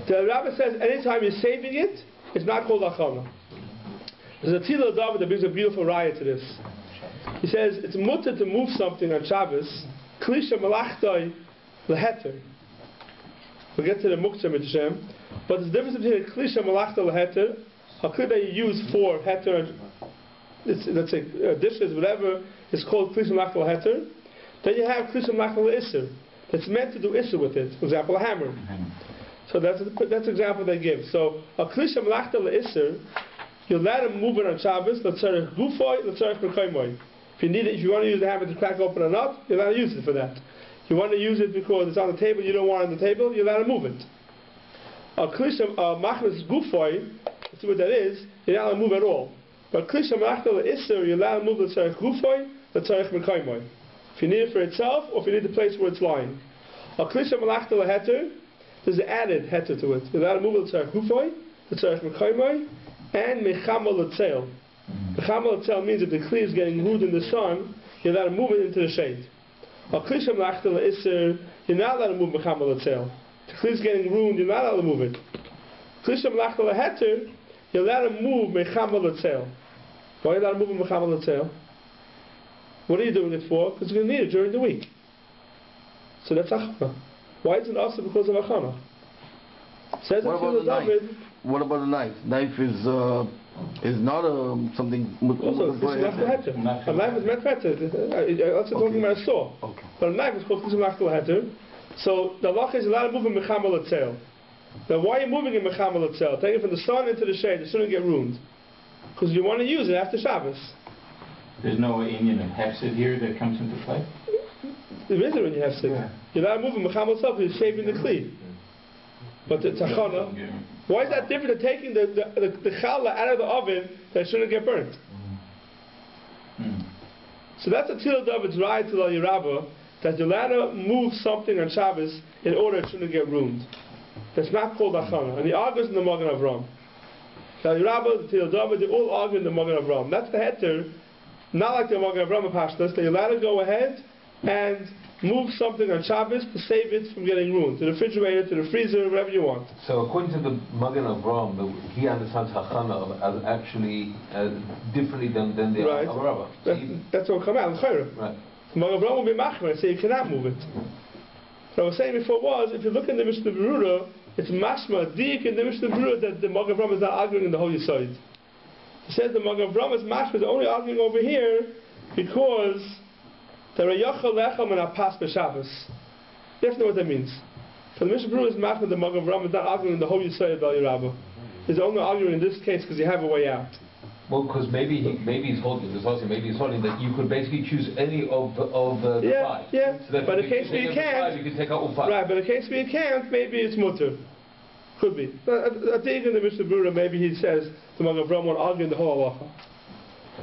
The Rabbi says anytime you're saving it, it's not called achana. There's a Yechiel of David that brings a beautiful raya to this. He says it's mutter to move something on Shabbos. Klisha malachtai leheter. We'll get to the muktzah mitzvah, but there's a difference between a klisha malachta leheter, a kli that you use for heter, let's say dishes, whatever, is called klisha malachta leheter. Then you have klisha malachta leisser, that's meant to do isser with it. For example, a hammer. So that's the example they give. So a klisha malachta leisser, you're allowed to move it on Shabbos. L'tzarech gufoy, l'tzarech b'kaimoy. If you need it, if you want to use the hammer to crack open a nut, you're allowed to use it for that. You want to use it because it's on the table, you don't want it on the table, you're allowed to move it. A klisha machmas gufoy, see what that is, you're not allowed to move at all. But klisha malachta leisser, you're allowed to move l'tzarech gufoy, l'tzarech b'kaimoy. If you need it for itself, or if you need the place where it's lying. A klisha malachta leheter, there's an added heter to it. You're allowed to move l'tzarech gufoy, l'tzarech b'kaimoy, and mechama l'tzel. Mechama l'tzel means if the kli is getting rude in the sun, you're allowed to move it into the shade. A klisha malachta leisser, you're not allowed to move mechama l'tzel. The kli is getting ruined, you're not allowed to move it. Klisha malachta leheter, you're allowed to move mechama l'tzel. Why are you allowed to move mechama l'tzel? What are you doing it for? Because you're going to need it during the week. So that's achana. Why is it also because of achana? Says What about the David. knife? What about the knife? Knife is not something. Also, a knife is meant heter. Also talking about a saw. Okay. But a knife is called klisha heter. So the halacha is allowed to move in mechama l'tzel. Now why are you moving in mechama l'tzel? Take it from the sun into the shade. It shouldn't get ruined. Because you want to use it after Shabbos. There's no Indian of hefsid here that comes into play? There is a when you have sick. You're not moving mechama l'tzel because you're shaving the kli. But the tachana, why is that different than taking the challah out of the oven that shouldn't get burnt? So that's a Yechiel of David's right to the Yerabah, that you're allowed to move something on Shabbos in order it shouldn't get ruined. That's not called achana. And the argues in the Magen Avraham. The Yerabah, the Yechiel of David, they all argue in the Magen Avraham. That's the heter, not like the Magen Avraham pashtus, that you're allowed to go ahead and move something on Shabbos to save it from getting ruined, to the refrigerator, to the freezer, whatever you want. So according to the Magen Avraham, he understands Hachana as actually differently than the right. Rabbi. That's what will come out, right. Magen Avraham will be machmer and say you cannot move it. What I was saying before was, if you look in the Mishnah Berurah, it's mashma dik in the Mishnah Berurah that the Magen Avraham is not arguing in the whole Yesod. He says the Magen Avraham is mashma is only arguing over here because there are Yechiel lechem and apas b'Shabbos. You have to know what that means. So the Mishnah Berurah is mashma the Magen Avraham is not arguing in the whole Yesod of Eliezer. He's only arguing in this case because you have a way out. Well, because maybe he's holding that you could basically choose any of the five. Yeah, so but in case where you can't, you can take out all five. Right, but in case where you can't, maybe it's mutter. Could be. But I think in the Mishnah Berurah, maybe he says the Magen Avraham won't argue in the whole halacha.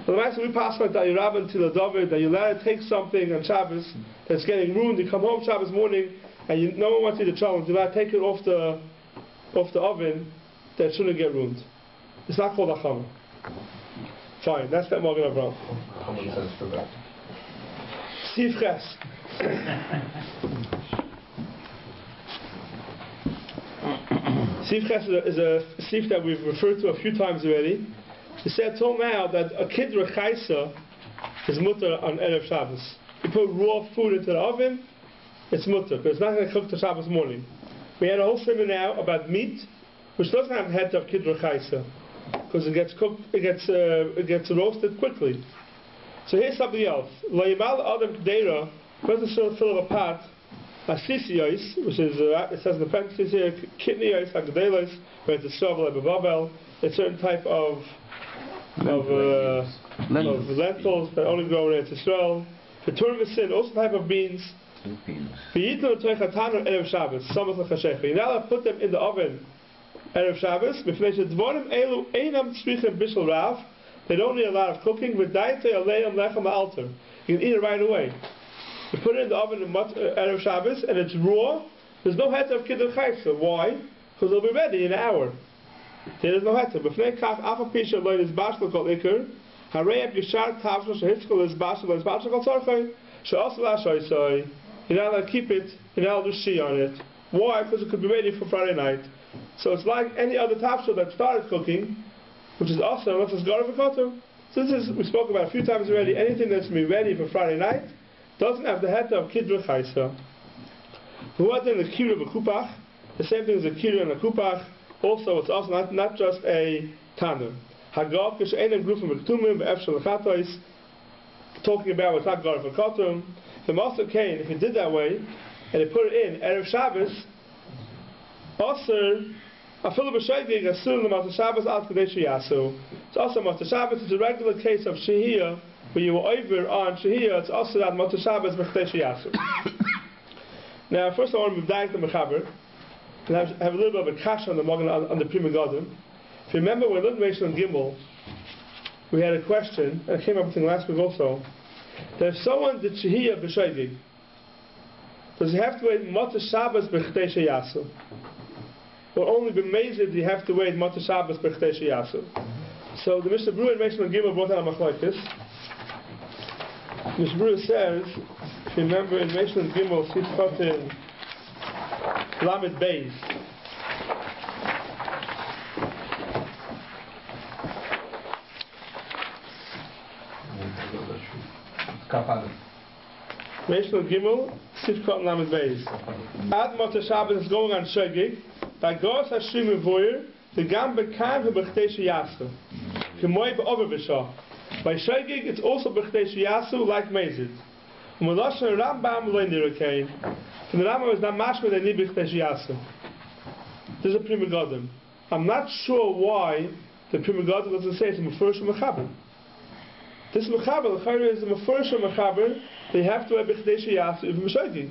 But the master we pass on that you rabban to the David that you let it take something on Shabbos that's getting ruined. You come home Shabbos morning and no one wants you to challenge. You let it take it off the oven that shouldn't get ruined. It's not called a chama. Fine, that's that Magen Avraham. Common sense for that. Sif Ches. Sif Ches is a sif that we've referred to a few times already. He said till now that a kid rechaisa is mutter on Erev Shabbos. You put raw food into the oven, it's mutter, because it's not going to cook till Shabbos morning. We had a whole sermon now about meat, which doesn't have the head of kid rechaisa, because it gets cooked, it gets roasted quickly. So here's something else. La'imal adam k'deira, doesn't fill up a pot, asisiyos, which is it says in the parentheses here, kidneyos hagdelos, where it's a shovel like a babel. It's a certain type of lentils that only grow in Israel. For turmisin, also type of beans. For yitlu toichatanu erev Shabbos, samach l'chashecha. You're not allowed to put them in the oven erev Shabbos. B'fnei shedvorim elu einam tzrichem bishul rav. They don't need a lot of cooking. With daitei aleim lechem alter. You can eat it right away. You put it in the oven erev Shabbos and it's raw. There's no head of kiddush chaysa. Why? Because it'll be ready in an hour. There is no heter. B'fnei kach afa pisha loy is bashlo kol iker. Harei yishar tavshel shehitzkol is bashlo kol tzarchay. She'asel ashoysoi. You're not allowed to keep it. You're not allowed to shee on it. Why? Because it could be ready for Friday night. So it's like any other tavshel that started cooking, which is also unless it's gar v'koter. So this is we spoke about a few times already. Anything that's going to be ready for Friday night doesn't have the heter of kiddush chaysa. Who had in the kiru of a kupach? The same thing as a kiru and a kupach. Also, it's also not just a tanur. Hagav k'she'enem grufim v'ktumim v'efshel l'chatois, talking about what's not gar v'koter. The Master Cain, if he did that way, and he put it in Erev Shabbos, Aser, Afilu b'Sheigig, Asur l'Master Shabbos Ad Kadei Sheyasu. It's also Master Shabbos. It's a regular case of Shehiyah, where you were over on Shehiyah. It's also that Master Shabbos B'Kadei Sheyasu. Now, first I want to move back to Mechaber, and have a little bit of a kash on the Prima Gadim. If you remember, when we learned Rishon and Gimel, we had a question, and it came up I think last week also. That if someone did Shehiyah b'Sheigig, does he have to wait Matzah Shabbos b'Chdei Sheyasu? Or only b'Mezid do you have to wait Matzah Shabbos b'Chdei Sheyasu? So the Mishnah Berurah in Rishon and Gimel brought down a machlokes. Mishnah Berurah says, if you remember in Rishon and Gimel, Sifchatin Lamed Beis, Rishon Gimel, Sifkot Lamed Beis. Ad Matzah Shabbos is going on Shegig. By Gos Hashim Mevoyer, the Gam Bekam who B'Chdei Sheyasu. K'moi B'Over B'Shah. By Shegig, it's also B'Chdei Sheyasu like Mezid. U'Meloshen Rambam L'Ein Dirakain. From the Rambam is not mashma they need B'Chdei Sheyasu. This is a Prima Gadim. I'm not sure why the Prima Gadim doesn't say it's a Mefurish Mechaber. This Mechaber, the Chayr is a Mefurish Mechaber. They have to have B'Chdei Sheyasu even B'Sheigig.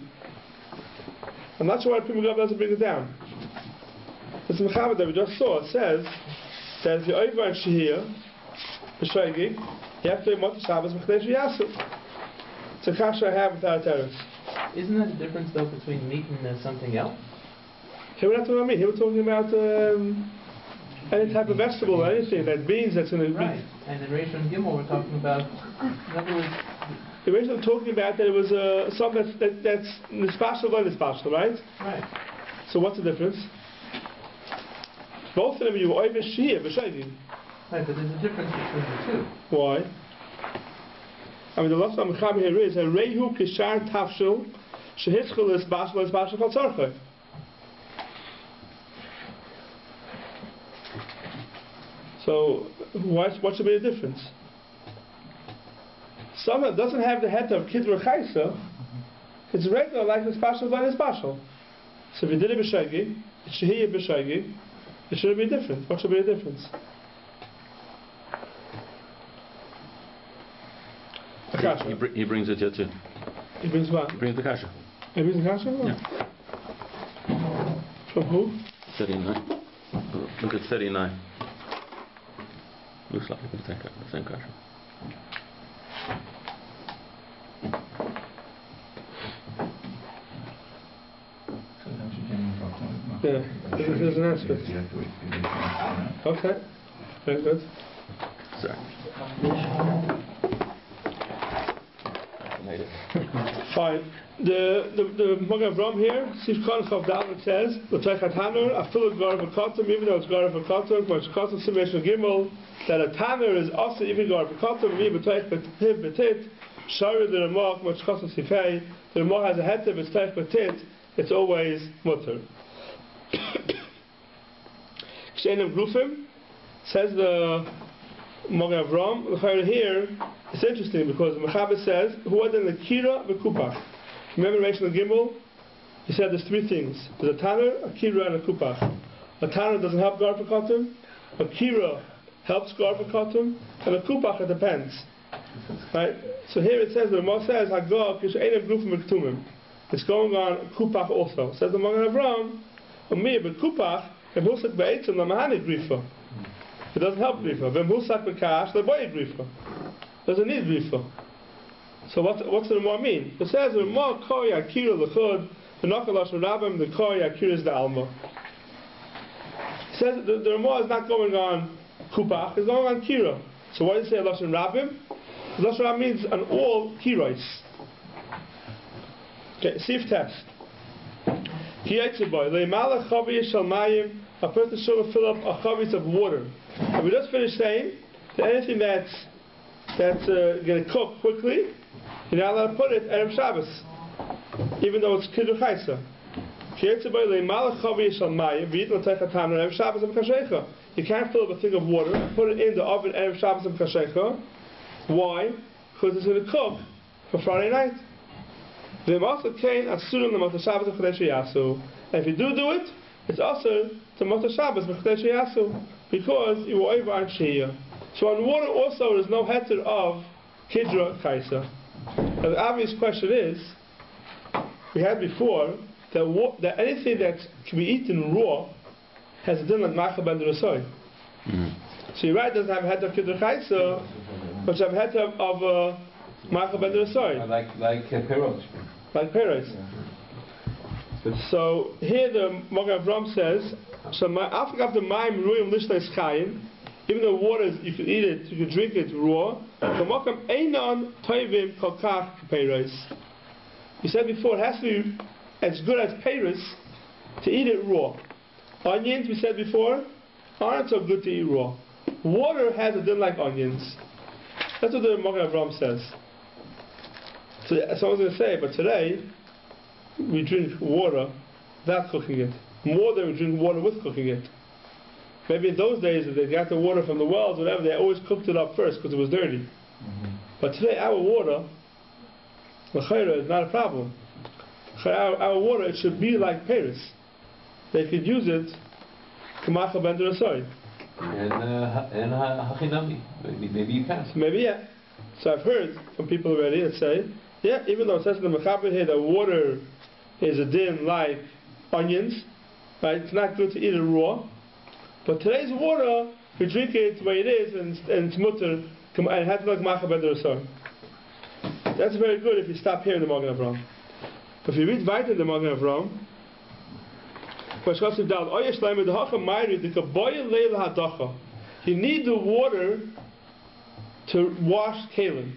I'm not sure why Prima Gadim doesn't bring it down. This Mechaber that we just saw, it says that if you're over on Shehiyah, B'Sheigig, you have to have Matzah Shabbos B'Chdei Sheyasu. It's a kasha I have without a terrace. Isn't that a difference though between meat and something else? Here we're not talking about meat. Here we're talking about any type of vegetable or anything, that beans that's in the right. And in Rishon and Gimel we're talking about, in other words, the reason I'm talking about that it was something that's nispashal or nispashal, right? Right. So what's the difference? Both of them you over Shehiyah b'Sheigig. Right, but there's a difference between the two. Why? I mean, the last one Mechaber here is a Rehu Kishar Tafshil Shehitzchel is Bashal kol Tzarchay. So what should be the difference? Someone that doesn't have the head of Kidra Chaisa, it's regular like the special by the special. So if you did it b'shagi, it should hear b'shagi, it should be different. What should be the difference? He brings it here too. He brings what? He brings the kasha. He brings the kasha? Yeah. From who? 39. Look at 39. Looks like it's the same kasha. Yeah, there's an answer. Okay, very good. Sorry. Fine. The Magen Avraham here, Sif Khan Chav Daled says, "L'taychat Hanur afilu gar v'katum, even though it's gar v'katum, much katum simation gimel, that a tanur is also even gar v'katum, even b'taych b'tiv b'tit, shari the Ramah, much katum sifei, the Ramah has a heter, it's taych b'tit, it's always mutter." Kshenim Grufim says the Magen Avraham. Here it's interesting because the Mechaber says who are the Kira v'Kupach. Remember Rishon Gimel? He said there's three things: there's a Tanner, a Kira, and a Kupach. A Tanner doesn't help Gar v'Katum, a Kira helps Gar v'Katum, and a Kupach it depends. Right? So here it says the Ramah says Hagar Kshenim Grufim v'Ktumim. It's going on Kupach also. Says the Magen Avraham. Umir b'Kupach v'Musak b'Eitzim l'Mahani Grifa. It doesn't help Grifa. V'Musak b'Kash l'Boy Grifa. Doesn't need Grifa. So what's the Ramah mean? It says the Ramah Koi Akira l'Chud v'Nachal Lashon Rabbim the Koi Akira is the Alma. It says the Ramah is not going on Kupach, it's going on Kira. So why does it say Lashon Rabbim? Lashon Rabbim means an all Kirais. Okay, see if test. A person should fill up a chavis of water. And we just finished saying that anything that's going to cook quickly, you're not allowed to put it Erev Shabbos, even though it's Kiddush Chaisa. You can't fill up a thing of water and put it in the oven Erev Shabbos and Kashecha. Why? Because it's going to cook for Friday night. And if you do it, it's also to Mata Shabbos because you were over on Shiur. So on water also there's no heter of Kidra Kaisa. And the obvious question is, we had before that anything that can be eaten raw has a din like Machal ben Rasoy. So you're right, it doesn't have a heter of Kidra Kaisa, but you have a heter of Machal ben Rasoy. Like Perot. Like Perez. So here the Magen Avraham says, even though water you can eat it, you can drink it raw. You said before it has to be as good as Perez to eat it raw. Onions, we said before, aren't so good to eat raw. Water has a din like onions. That's what the Magen Avraham says. So someone's going to say, but today we drink water without cooking it, more than we drink water with cooking it. Maybe in those days, if they got the water from the wells, whatever, they always cooked it up first because it was dirty. But today, our water, l'chayra, is not a problem. Our water, it should be like Paris. They could use it k'machal ben d'rasoy. And hachinami, maybe you can. Maybe yeah. So I've heard from people already that say, yeah, even though it says in the Mechaber here that water is a din like onions, right? It's not good to eat it raw. But today's water, we drink it the way it is, and it's mutter, and it has to like Machal ben Rasoy. That's very good if you stop here in the Magen Avraham. But if you read weiter in the Magen Avraham, you need the water to wash kalim.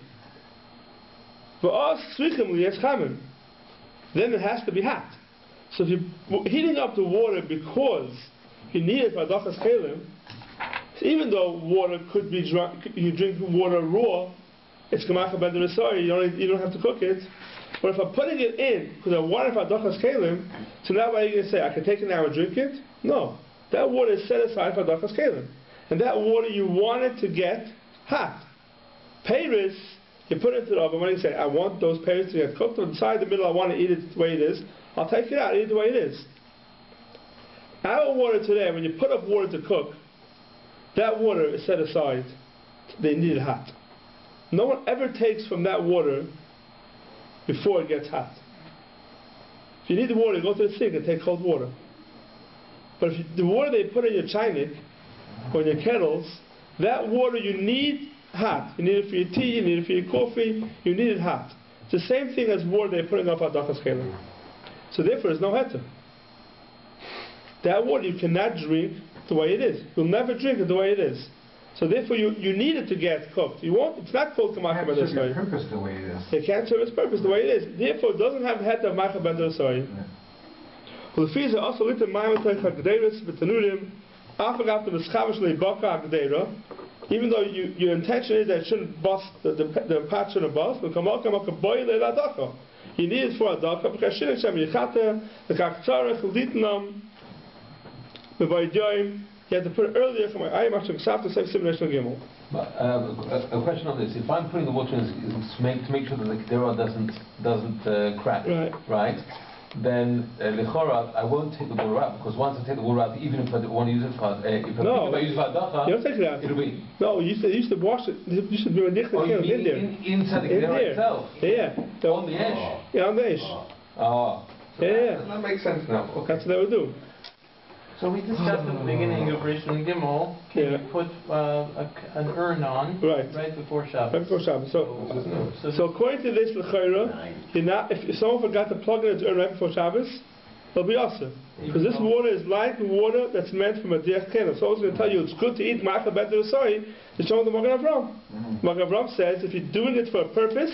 Then it has to be hot. So if you're heating up the water because you need it for adachas kalim, so even though water could be drunk, you drink water raw, it's k'machal ben d'rasoy, you don't have to cook it. But if I'm putting it in because I want it for adachas kalim, so now what are you going to say? I can take it now and drink it? No. That water is set aside for adachas kalim. and that water you want it to get hot. Peiros, you put it into the oven. When you say, I want those peiros to get cooked, or inside the middle, I want to eat it the way it is, I'll take it out, eat it the way it is. Our water today, when you put up water to cook, that water is set aside. They need it hot. No one ever takes from that water before it gets hot. If you need the water, go to the sink and take cold water. But if the water they put in your chainik or in your kettles, that water you need hot. You need it for your tea, you need it for your coffee, you need it hot. It's the same thing as water they're putting up at Dachas Kelim. So therefore there's no heter. That water you cannot drink the way it is. You'll never drink it the way it is. So therefore you need it to get cooked. You won't, it's not called Kamaka Ben Dosoy. It can't serve its purpose the way it is. It can't serve its purpose the way it is. Therefore it doesn't have heter of Maka Ben Dosoy. Also lit the Mayim Teich HaGdeiros V'Tanurim Afagav the Mischavish Leibaka HaGdeira. Even though your intention is that it shouldn't bust, the pot shouldn't bust, but you need it for a daka, because Shem Yechata, the Kaktzarech, Lichtenstein, you have to put it earlier for my ayam after to save simulation Gimel. A question on this: if I'm putting the water in to make sure that the kedera doesn't crack, right? Then lechora, I won't take the water out, because once I take the water out, even if I want to use it for if I use it for dacha, you don't take it out. It'll be you should wash it. You should do a nichmas in there. Inside the kedera itself. Yeah. So, on the edge. Yeah, on the edge. Oh. So that makes sense now. Okay. That's what they would do. So we discussed at the beginning of Rishon Gimel, can you put an urn on right before Shabbos? Right before Shabbos. So according to this, if someone forgot to plug in his urn right before Shabbos, it'll be awesome. Because this water is like water that's meant from a diach kelim. So I was going to tell you it's good to eat ma'achal ben derusai to show the Magen Avram. Magen Avram says if you're doing it for a purpose,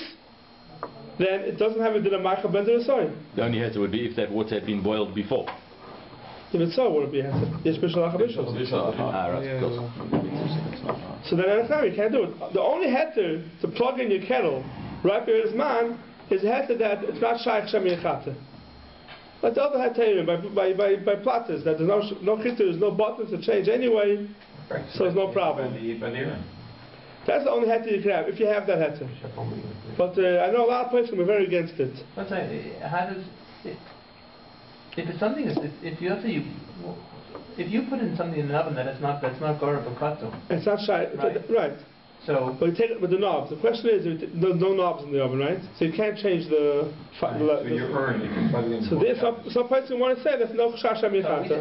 then it doesn't have a din of ma'achal ben derusai. The only heter would be if that water had been boiled before. Even so, would it be heter? Yes, b'shal achabishos. So then you can't do it. The only heter to plug in your kettle right before his man is a heter that it's not shaykh shem yechata. But the other heter by platters that there's no chitter, there's no buttons to change anyway, so there's no problem. That's the only heter you can have if you have that heter. But I know a lot of places will be very against it. Let's say, how does it? If it's something, if you put in something in the oven that's not garav b'kato. It's not shy, right? So, but you take it with the knobs. The question is, there's no knobs in the oven, right? So you can't change the. So your urn, you can plug it in. So there's some person want to say there's no chasham yechata. So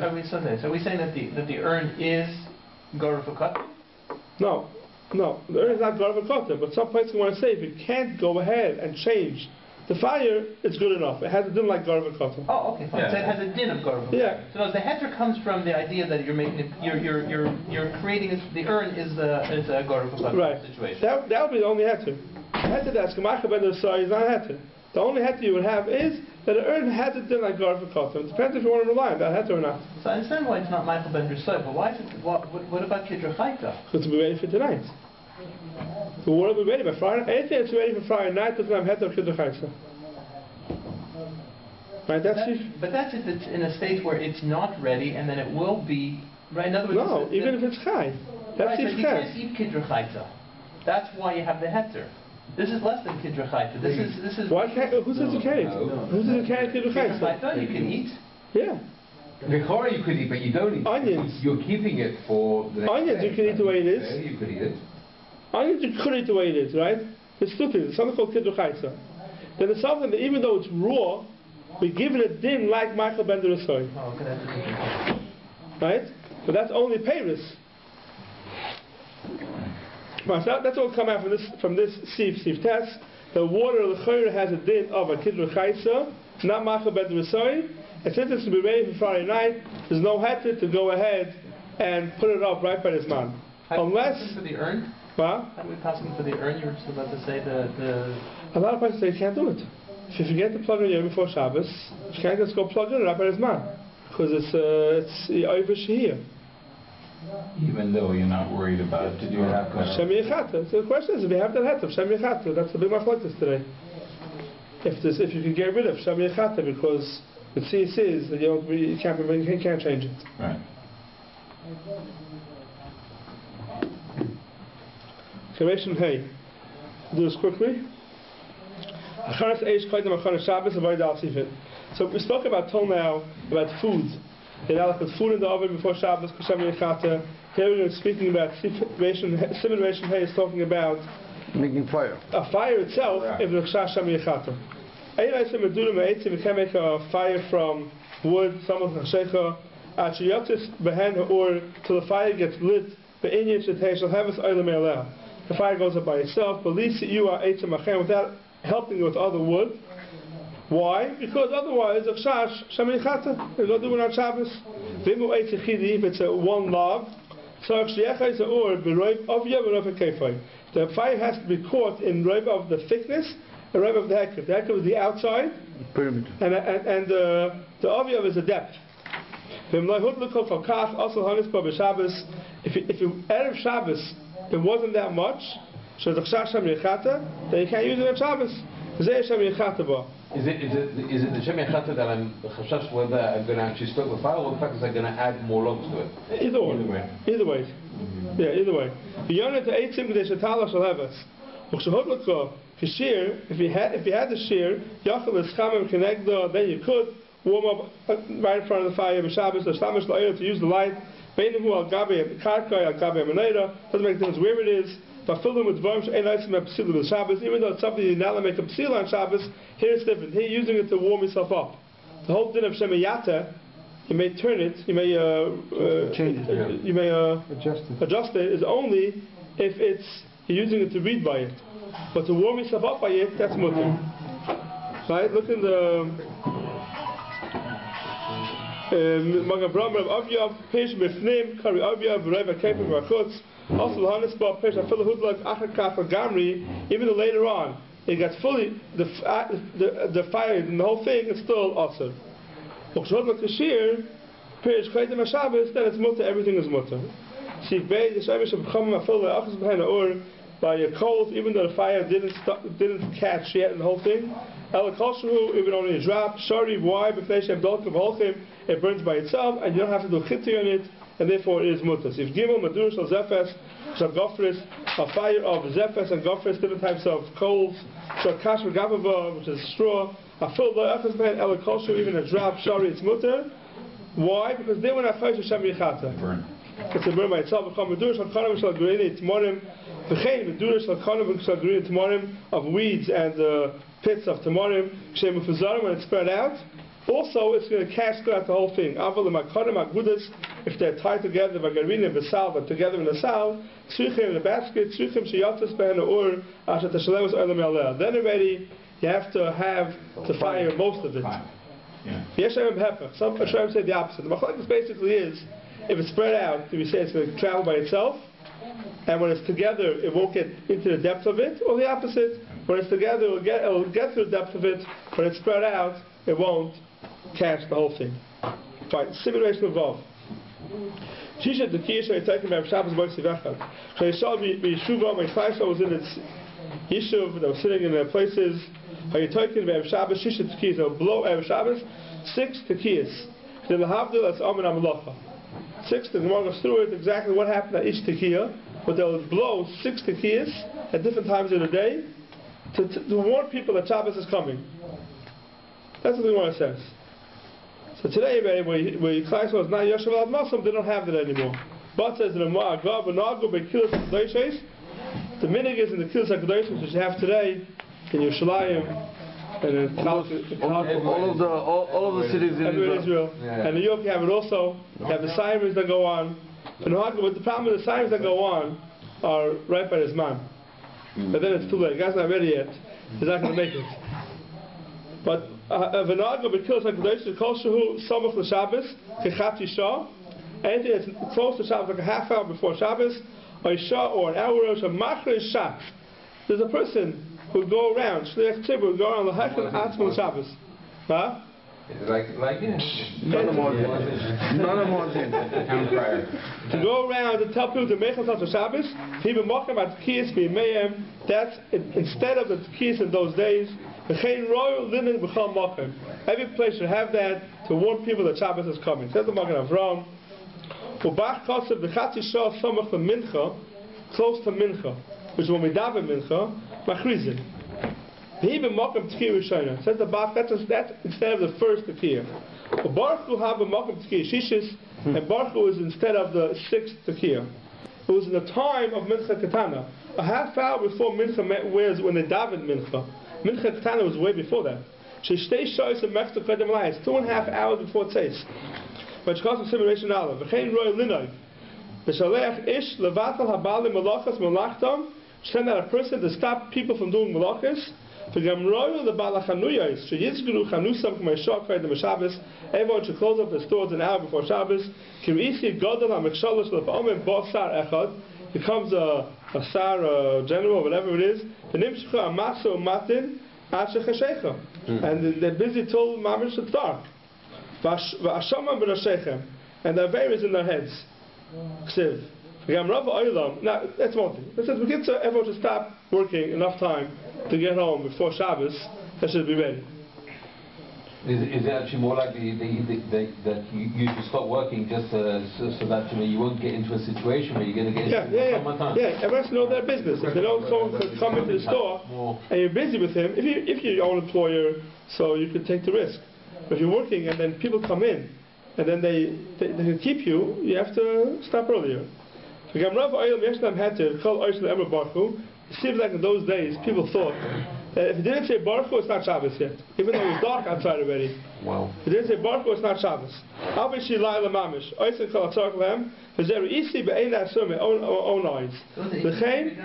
are we saying that the urn is garav b'kato? No, the urn is not garav b'kato. But some person want to say if you can't go ahead and change the fire, it's good enough. It has a din like garav b'kato. Oh, okay, fine. Yeah. So it has a din of garav b'kato. Yeah. So the heter comes from the idea that you're making it, you're creating it, the urn is a garav b'kato situation. That would be the only heter. The heter that's Semicha ben derusai is not a heter. The only heter you would have is that the urn has a din like garav b'kato. It depends if you want to rely on that heter or not. So I understand why it's not Michael ben derusai, but why is it? What about kidra chayta? Because to be ready for tonight. The water will be ready by Friday. Anything that's ready for Friday night doesn't have heter or kidra chayta. Right, but that's if it's in a state where it's not ready, and then it will be right. In other words, no, even if it's chai, that's right, but you can't eat kidra chayta. That's why you have the heter. This is less than kidra chayta. This is. Why can't? Who says you can't? Who says you can't kidra chayta? You can eat. Yeah. Lechora you could eat, but you don't eat. Onions. You're keeping it for the next onions. day. You can eat the way it is. You could eat it. Onions you could eat the way it is, right? There's two things. There's something called kidra chayta. Then there's something that even though it's raw, we give it a din like Michael ben derusai. Right? But that's only peiros. Right, so that's all come out from this sieve test. The water l'chayra has a din of a kidra chaysa, not Michael ben derusai. And since it's to be ready for Friday night, there's no heter to go ahead and put it up right by this man. Unless for the urn. Huh? How do we pass for the urn? You were just about to say the. A lot of places say you can't do it. If you forget to plug in your before Shabbos, you can't just go plug in right by his man, because it's over Shiur. Even though you're not worried about to do it. Shem Yechata. So the question is, if you have that heter, Shem Yechata, that's the big machlokes today. If you can get rid of Shem Yechata, because with CC that you can't change it. Right. Creation Hay. Do this quickly. So we spoke about till now about food. They now put food in the oven before Shabbos. Here we're speaking about Simon Ration Hay is talking about making fire. A fire itself, if the Chash Sham Yechata. We can make a fire from wood, some of the Shecha, till the fire gets lit. The fire goes up by itself, but l-liyu without helping with other wood. Why? Because otherwise, if we're not doing on Shabbos, if it's a one log, the fire has to be caught in roib of the thickness and roib of the hekev. The hekev is the outside, and the ovyav is the depth. If Erev Shabbos, it wasn't that much, then you can't use it on Shabbos. Is it the Shem Yechata that I'm chashash whether I'm going to actually stoke the fire, or the fact is I'm going to add more logs to it? Either way. Either way. Yeah, either way. If you had the shear, then you could warm up right in front of the fire to use the light. Doesn't make a difference where it is. But fill them with Shabbos, even though it's something you now make a psil on Shabbos, here it's different. Here you're using it to warm yourself up. The whole din of Shemiyata, you may turn it, you may change it, you may adjust it, is only if you're using it to read by it. But to warm yourself up by it, that's mutter. Right? Look in the Magen Avraham Rav Avyav, Peish Bifnim, Kari Avyav, Rav Akepim Rachutz. Also, even though later on it got fully the fire and the whole thing is still awesome. Then it's mutter, everything is mutter. By a cold, even though the fire didn't catch yet in the whole thing. Even only a drop. Sorry, why? It burns by itself, and you don't have to do chitti on it. And therefore it is mutter. So if Gimel, Madur, Shal Zefes, Shal Gofris, a fire of Zefes and Gofris, different types of coals, Shal Kash Gavava, which is straw, a full Efes Ben, El Kosher, even a drop, Shari, it's mutter. Why? Because they were not Chaysh Hashem Yechata. It's a burn by itself. Madur, Shal Kanam, Shal Gurini, Timorim, V'chein, Madur, Shal Kanam, Shal Gurini, Timorim, of weeds and pits of Timorim, Shem Ufazarim, when it's spread out. Also, it's going to cast throughout the whole thing. If they're tied together, but together in the sal, in the basket, then already you have to have to fire most of it. Some Hashem say the opposite. The machlokes basically is, if it's spread out, we say it's going to travel by itself, and when it's together, it won't get into the depth of it, or the opposite. When it's together, it will get to the depth of it. When it's spread out, it won't catch the whole thing. Fine. Simulation involved. Shisha the Kish I taken by Shabbos Boy Sivachad. So I saw Yeshuva, my class was in its Yeshuv, they were sitting in their places. How you taken by Shabbos, Shisha the Kish, they'll blow Erev Shabbos, 6 tekiyas. Then the Havdil, that's Amen Amalacha. 6, the Gemara goes through it exactly what happened at each tekiya, but they'll blow 6 tekiyas at different times of the day to warn people that Shabbos is coming. That's what the Gemara says. So today, where your class was not Yoshev al Muslim, they don't have that anymore. But says the Ma'agav and Nagu by Kilos HaKadoshis, the minig is in the Kilos HaKadoshis which you have today in Yerushalayim and in all of the cities in Israel. Yeah. And in Europe you have it also. You have the sirens that go on. But the problem with the sirens that go on are right by his man. But then it's too late. The guy's not ready yet. He's not going to make it. But V'nago b'kilos HaKadosh Kol Shehu Samach L'Shabbos Kechat Yisha, anything that's close to Shabbos, like a half hour before Shabbos, or Yisha, or an hour or Machre Shat. There's a person who would go around, Shliach Tzibur, would go around L'Hechel Atzmo Shabbos. Huh? Like none of more. To go around and tell people to make us for Shabbos, even mocking about Tekiyas B'Yimeyim, that's instead of the Tekiyas in those days. Every place should have that to warn people that Shabbos is coming. Says the Magen Avraham, close to Mincha. which is when we daven mincha, machrizin. He b'makom tkir rishona. Says the Baruch, that's instead of the first tkir. But Baruch Hu have b'makom tkir shishis, and Baruch Hu is instead of the sixth tkir. It was in the time of mincha katana, a half hour before mincha was when they davened mincha. Mincha katana was way before that. It's 2.5 hours before tzeis. But it's simulation aleph. V'chein roy linoi. V'shalech ish levatal habali malachas malachtam. Send out a person to stop people from doing malachas. V'gam roy lebala chanuyos. Sheyizguru chanusam k'may shokay the Shabbos. Everyone should close up their stores an hour before Shabbos. Kirisi godel ha-mekshalosh lepa'omim bosar echad. Becomes a sar, a general, whatever it is. V'nimshcha amaso matin. And they're busy till mamish it's dark. And the veil is in their heads. Now that's one thing. It says we get to everyone to stop working enough time to get home before Shabbos. That should be ready. Is it actually more likely that you should stop working just so that you won't get into a situation where you're going to get into time? Yeah, everyone should know their business. If they know someone could come into the store and you're busy with him, if you're your own employer, so you could take the risk. But if you're working and then people come in and then they can keep you, you have to stop earlier. It seems like in those days people thought that if it didn't say Baruch Hu, it's not Shabbos yet. Even though it was dark outside already. Wow. If it didn't say Baruch Hu, it's not Shabbos. Obviously, Laila Mamish. Oisin Kol Atzark Lehem. V'zeru isi be'ein asur me own eyes. L'chein.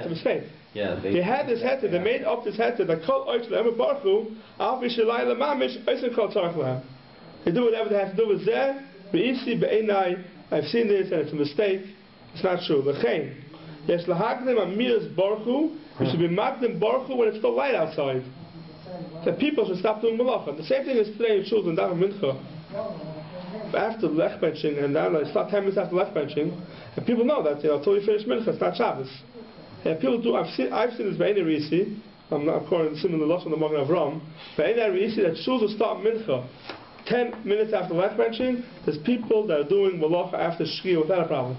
To mistake. Yeah, they had this heter. They made up this heter that Kol Oisin Lehem Baruch Hu. Obviously, Laila Mamish. Oisin Kol Atzark Lehem. They do whatever they have to do with Zeh. V'isi be'ein I've seen this and it's a mistake. It's not true. L'chein. Yes, lahagdim amiras Baruch Hu. We should be magdim Baruch Hu when it's still light outside. That people should stop doing malacha. The same thing is today in children daven mincha. After lech benching and then it's not 10 minutes after lech benching, and people know that until you finish mincha, it's not Shabbos. And people do. I've seen this by any risi. I'm not according to similar loss on the Magen Avram. By any risi that shuls will start mincha 10 minutes after lech benching. There's people that are doing malacha after shkia without a problem.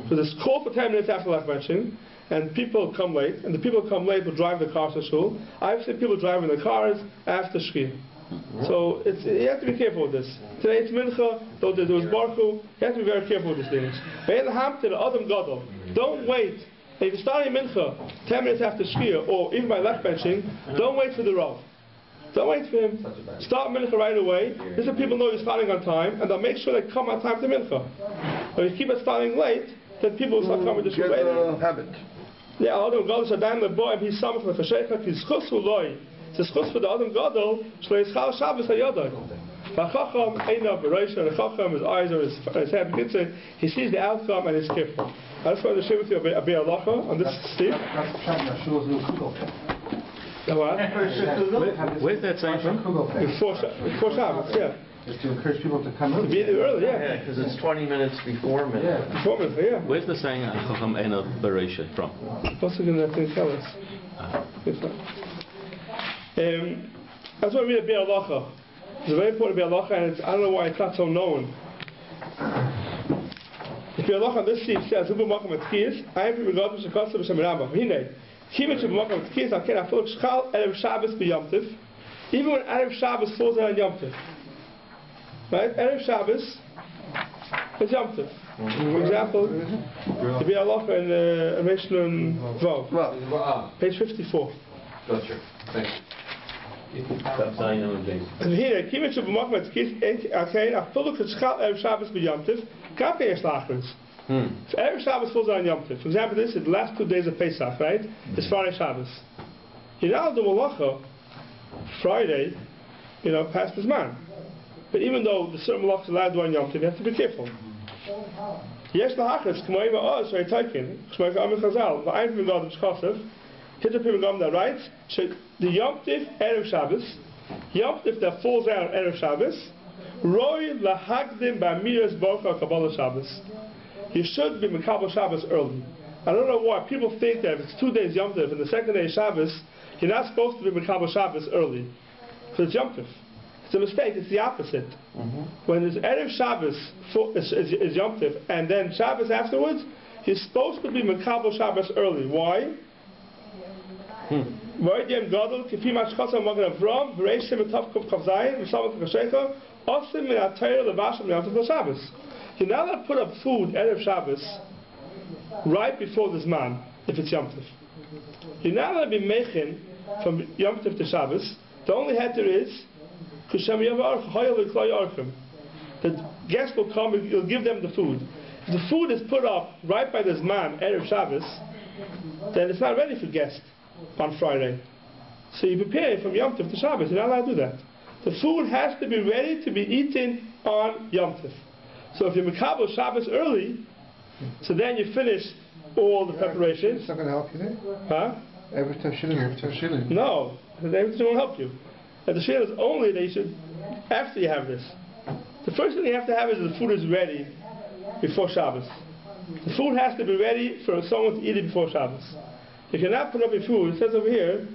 So there's call for 10 minutes after left benching, and people come late, and the people who come late will drive the cars to shul. I've seen people driving the cars after shkia. So you have to be careful with this. Today it's mincha, though there was Baruch Hu, you have to be very careful with these things. Don't wait. If you're starting mincha 10 minutes after shkia, or even by left benching, don't wait for the Rav. Don't wait for him. Start mincha right away. This is people know you're starting on time, and they'll make sure they come on time to mincha. But if you keep it starting late, then people will start coming to shul later. Habit. Yeah, Adam Gadol Shadayim LeBoim He's Samach LeChashecha Kizchus Uloi. It's a schus for the Adam Gadol Shleischal Shabbos HaYodai. V'Chacham Eina B'Roisha. The Chacham, his eyes or his head. He sees the outcome and he's careful. I just wanted to share with you a Be'alacha on this, Steve. What? Where's that saying from? Before Shabbos, yeah. Just to encourage people to come early. Be there early, yeah. Yeah, because it's 20 minutes before mincha. Yeah. Before mincha, yeah. Where's the saying Chacham Eina B'Roisha from? What's it going to tell us? I just want to read a Be'alacha. It's a very important Be'alacha, and I don't know why it's not so known. The Be'alacha on this sheet says, Hubu Makam Atkiyas, I am from Regardless of Shekasa B'Shem Rambam. Hine, Kivit Shubu Makam Atkiyas, Al Ken Afiluk Shchal Erev Shabbos B'Yom Tiv. Even when Erev Shabbos falls on Yom Tiv. Right? Erev Shabbos is Yom Tiv. For example, the Be'alacha in Mishnah Vav, page 54. Gotcha. Thanks. And here, Kivit Shubu Makam Atkiyas, Al Ken Afiluk Shchal Erev Shabbos B'Yom Tiv. So Erev Shabbos falls on Yom Tiv. For example, this is the last 2 days of Pesach, right? It's Friday Shabbos. You're not allowed to do malacha Friday, past this man. But even though the certain malachas are allowed to do on Yom Tiv, you have to be careful. Yes, the hachas k'moy ma'oz sorry taikin k'moy k'amim chazal v'ayin v'gad v'shchasef. Here's a people that writes the Yom Tiv Erev Shabbos, Yom Tiv that falls out on Erev Shabbos. Roy lahagdim ba'miras bocha kabbalah Shabbos. You should be mekabel Shabbos early. I don't know why people think that if it's 2 days Yom Tiv and the second day is Shabbos, you're not supposed to be mekabel Shabbos early, because it's Yom Tiv. It's a mistake. It's the opposite. When there's Erev Shabbos is Yom Tov, and then Shabbos afterwards, he's supposed to be Mekabel Shabbos early. Why? You're not allowed to put up food Erev Shabbos right before the Zman, if it's Yom Tov. You're not allowed to be mechin from Yom Tov to Shabbos. The only heter is the guest will come and you'll give them the food. If the food is put up right by the Zman, Erev Shabbos, then it's not ready for guests on Friday. So you prepare it from Yom Tov to Shabbos. You're not allowed to do that. The food has to be ready to be eaten on Yom Tov. So if you Mekabel Shabbos early, so then you finish all the preparations. It's not going to help you there? Huh? Every Tashilin. No, everything won't help you. And the Shiur is only that you should, after you have this. The first thing you have to have is that the food is ready before Shabbos. The food has to be ready for someone to eat it before Shabbos. You cannot put up your food, it says over here,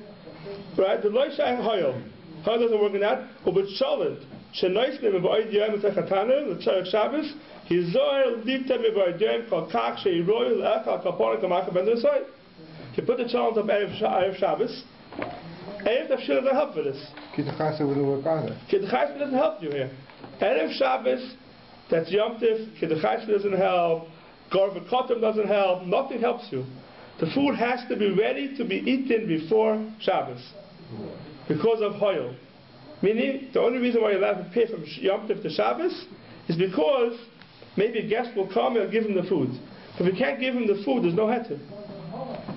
right, the loy shayach hoyel. Hoyel doesn't work in that, but sholent. Shenois nebe ba'id yom etachatanu, the tzarech Shabbos, hizoyer lipta me ba'id yom kol kach she'iroy l'echal kapora kamaka ben d'resoy. You put the cholent up Erev Shabbos, Erev Tafshil doesn't help for this. Kitachasa wouldn't work either. Kitachasa doesn't help you here. Erev Shabbos, that's Yom Tov, Kitachasa doesn't help, Garva Kotam doesn't help, nothing helps you. The food has to be ready to be eaten before Shabbos because of Hoyel. Meaning, the only reason why you're allowed to prepare from Yom Tov to Shabbos is because maybe a guest will come and give him the food. But if you can't give him the food, there's no heter.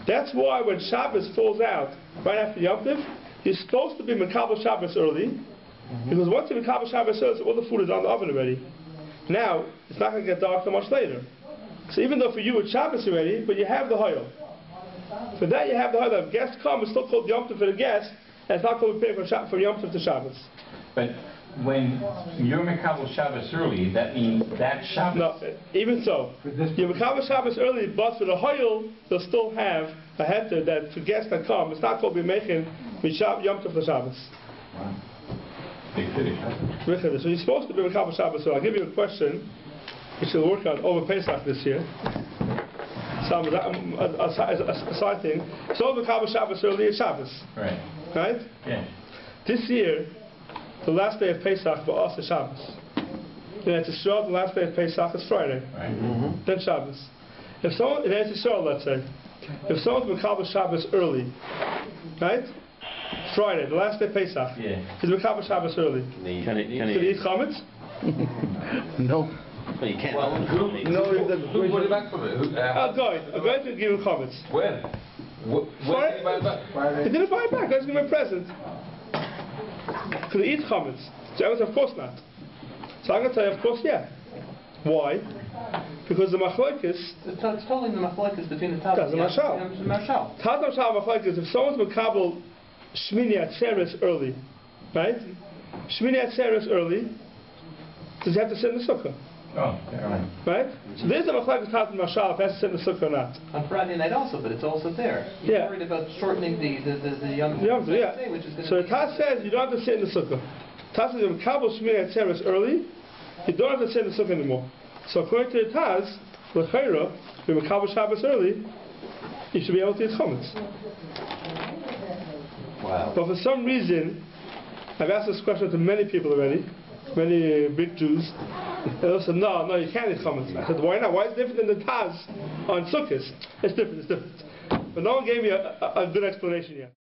That's why when Shabbos falls out right after Yom Tov, you're supposed to be Mekabel Shabbos early, because once you Mekabel Shabbos early, all the food is on the oven already. Now, it's not going to get dark so much later. So even though for you it's Shabbos already, but you have the Hoyel. For that you have the Hoyel. If guests come, it's still called Yom Tov for the guest, and it's not called prepared from Yom Tov to Shabbos. But when you're Mekabel Shabbos early, that means that Shabbos... No, even so. You're Mekabel Shabbos early, but for the Hoyel, they'll still have a heter that for guests that come, it's not called B'mechin Yom Tov for Shabbos. Wow. Big finish, huh? So you're supposed to be Mekabel Shabbos early. I'll give you a question, which we'll work on over Pesach this year. So a side thing. So Mekabel Shabbos early is Shabbos. Right. Right? Yeah. This year, the last day of Pesach for us is Shabbos. And it's Yisrael, the last day of Pesach is Friday. Right. Then Shabbos. If someone, in Yisrael, let's say, if someone's Mekabel Shabbos early, right? Friday, the last day of Pesach. Yeah. Is Mekabel Shabbos early. Can he eat chametz? No. Well, you can't. Well, who brought it back from it? I'm going to give him chametz. When? When did he buy it back? He didn't buy it back. I was giving him a present. Could he eat chametz? So I was, of course not. So I'm going to tell you, of course, yeah. Why? Because the machlokes. It's totally the machlokes between the Taz and the Mashal. Taz and Mashal machlokes. If someone's Mekabel Shmini Atzeres early, right? Shmini Atzeres early, does he have to sit in the sukkah? Oh, yeah, right. So there's a machlokes Taz and Mashal if he has to sit in the sukkah or not. On Friday night also, but it's also there. You're worried about shortening the Yom Tov day, which is going so the Taz says you don't have to sit in the sukkah. Taz says Mekabel Shmini Atzeres early, you don't have to sit in the sukkah anymore. So according to the Taz, l'chayra, if you're Mekabel Shabbos early, you should be able to eat chametz. Wow. But for some reason, I've asked this question to many people already, many big Jews, and they said, no, you can't eat chametz. I said, why not? Why is it different than the Taz on Sukkot? It's different. But no one gave me a good explanation yet.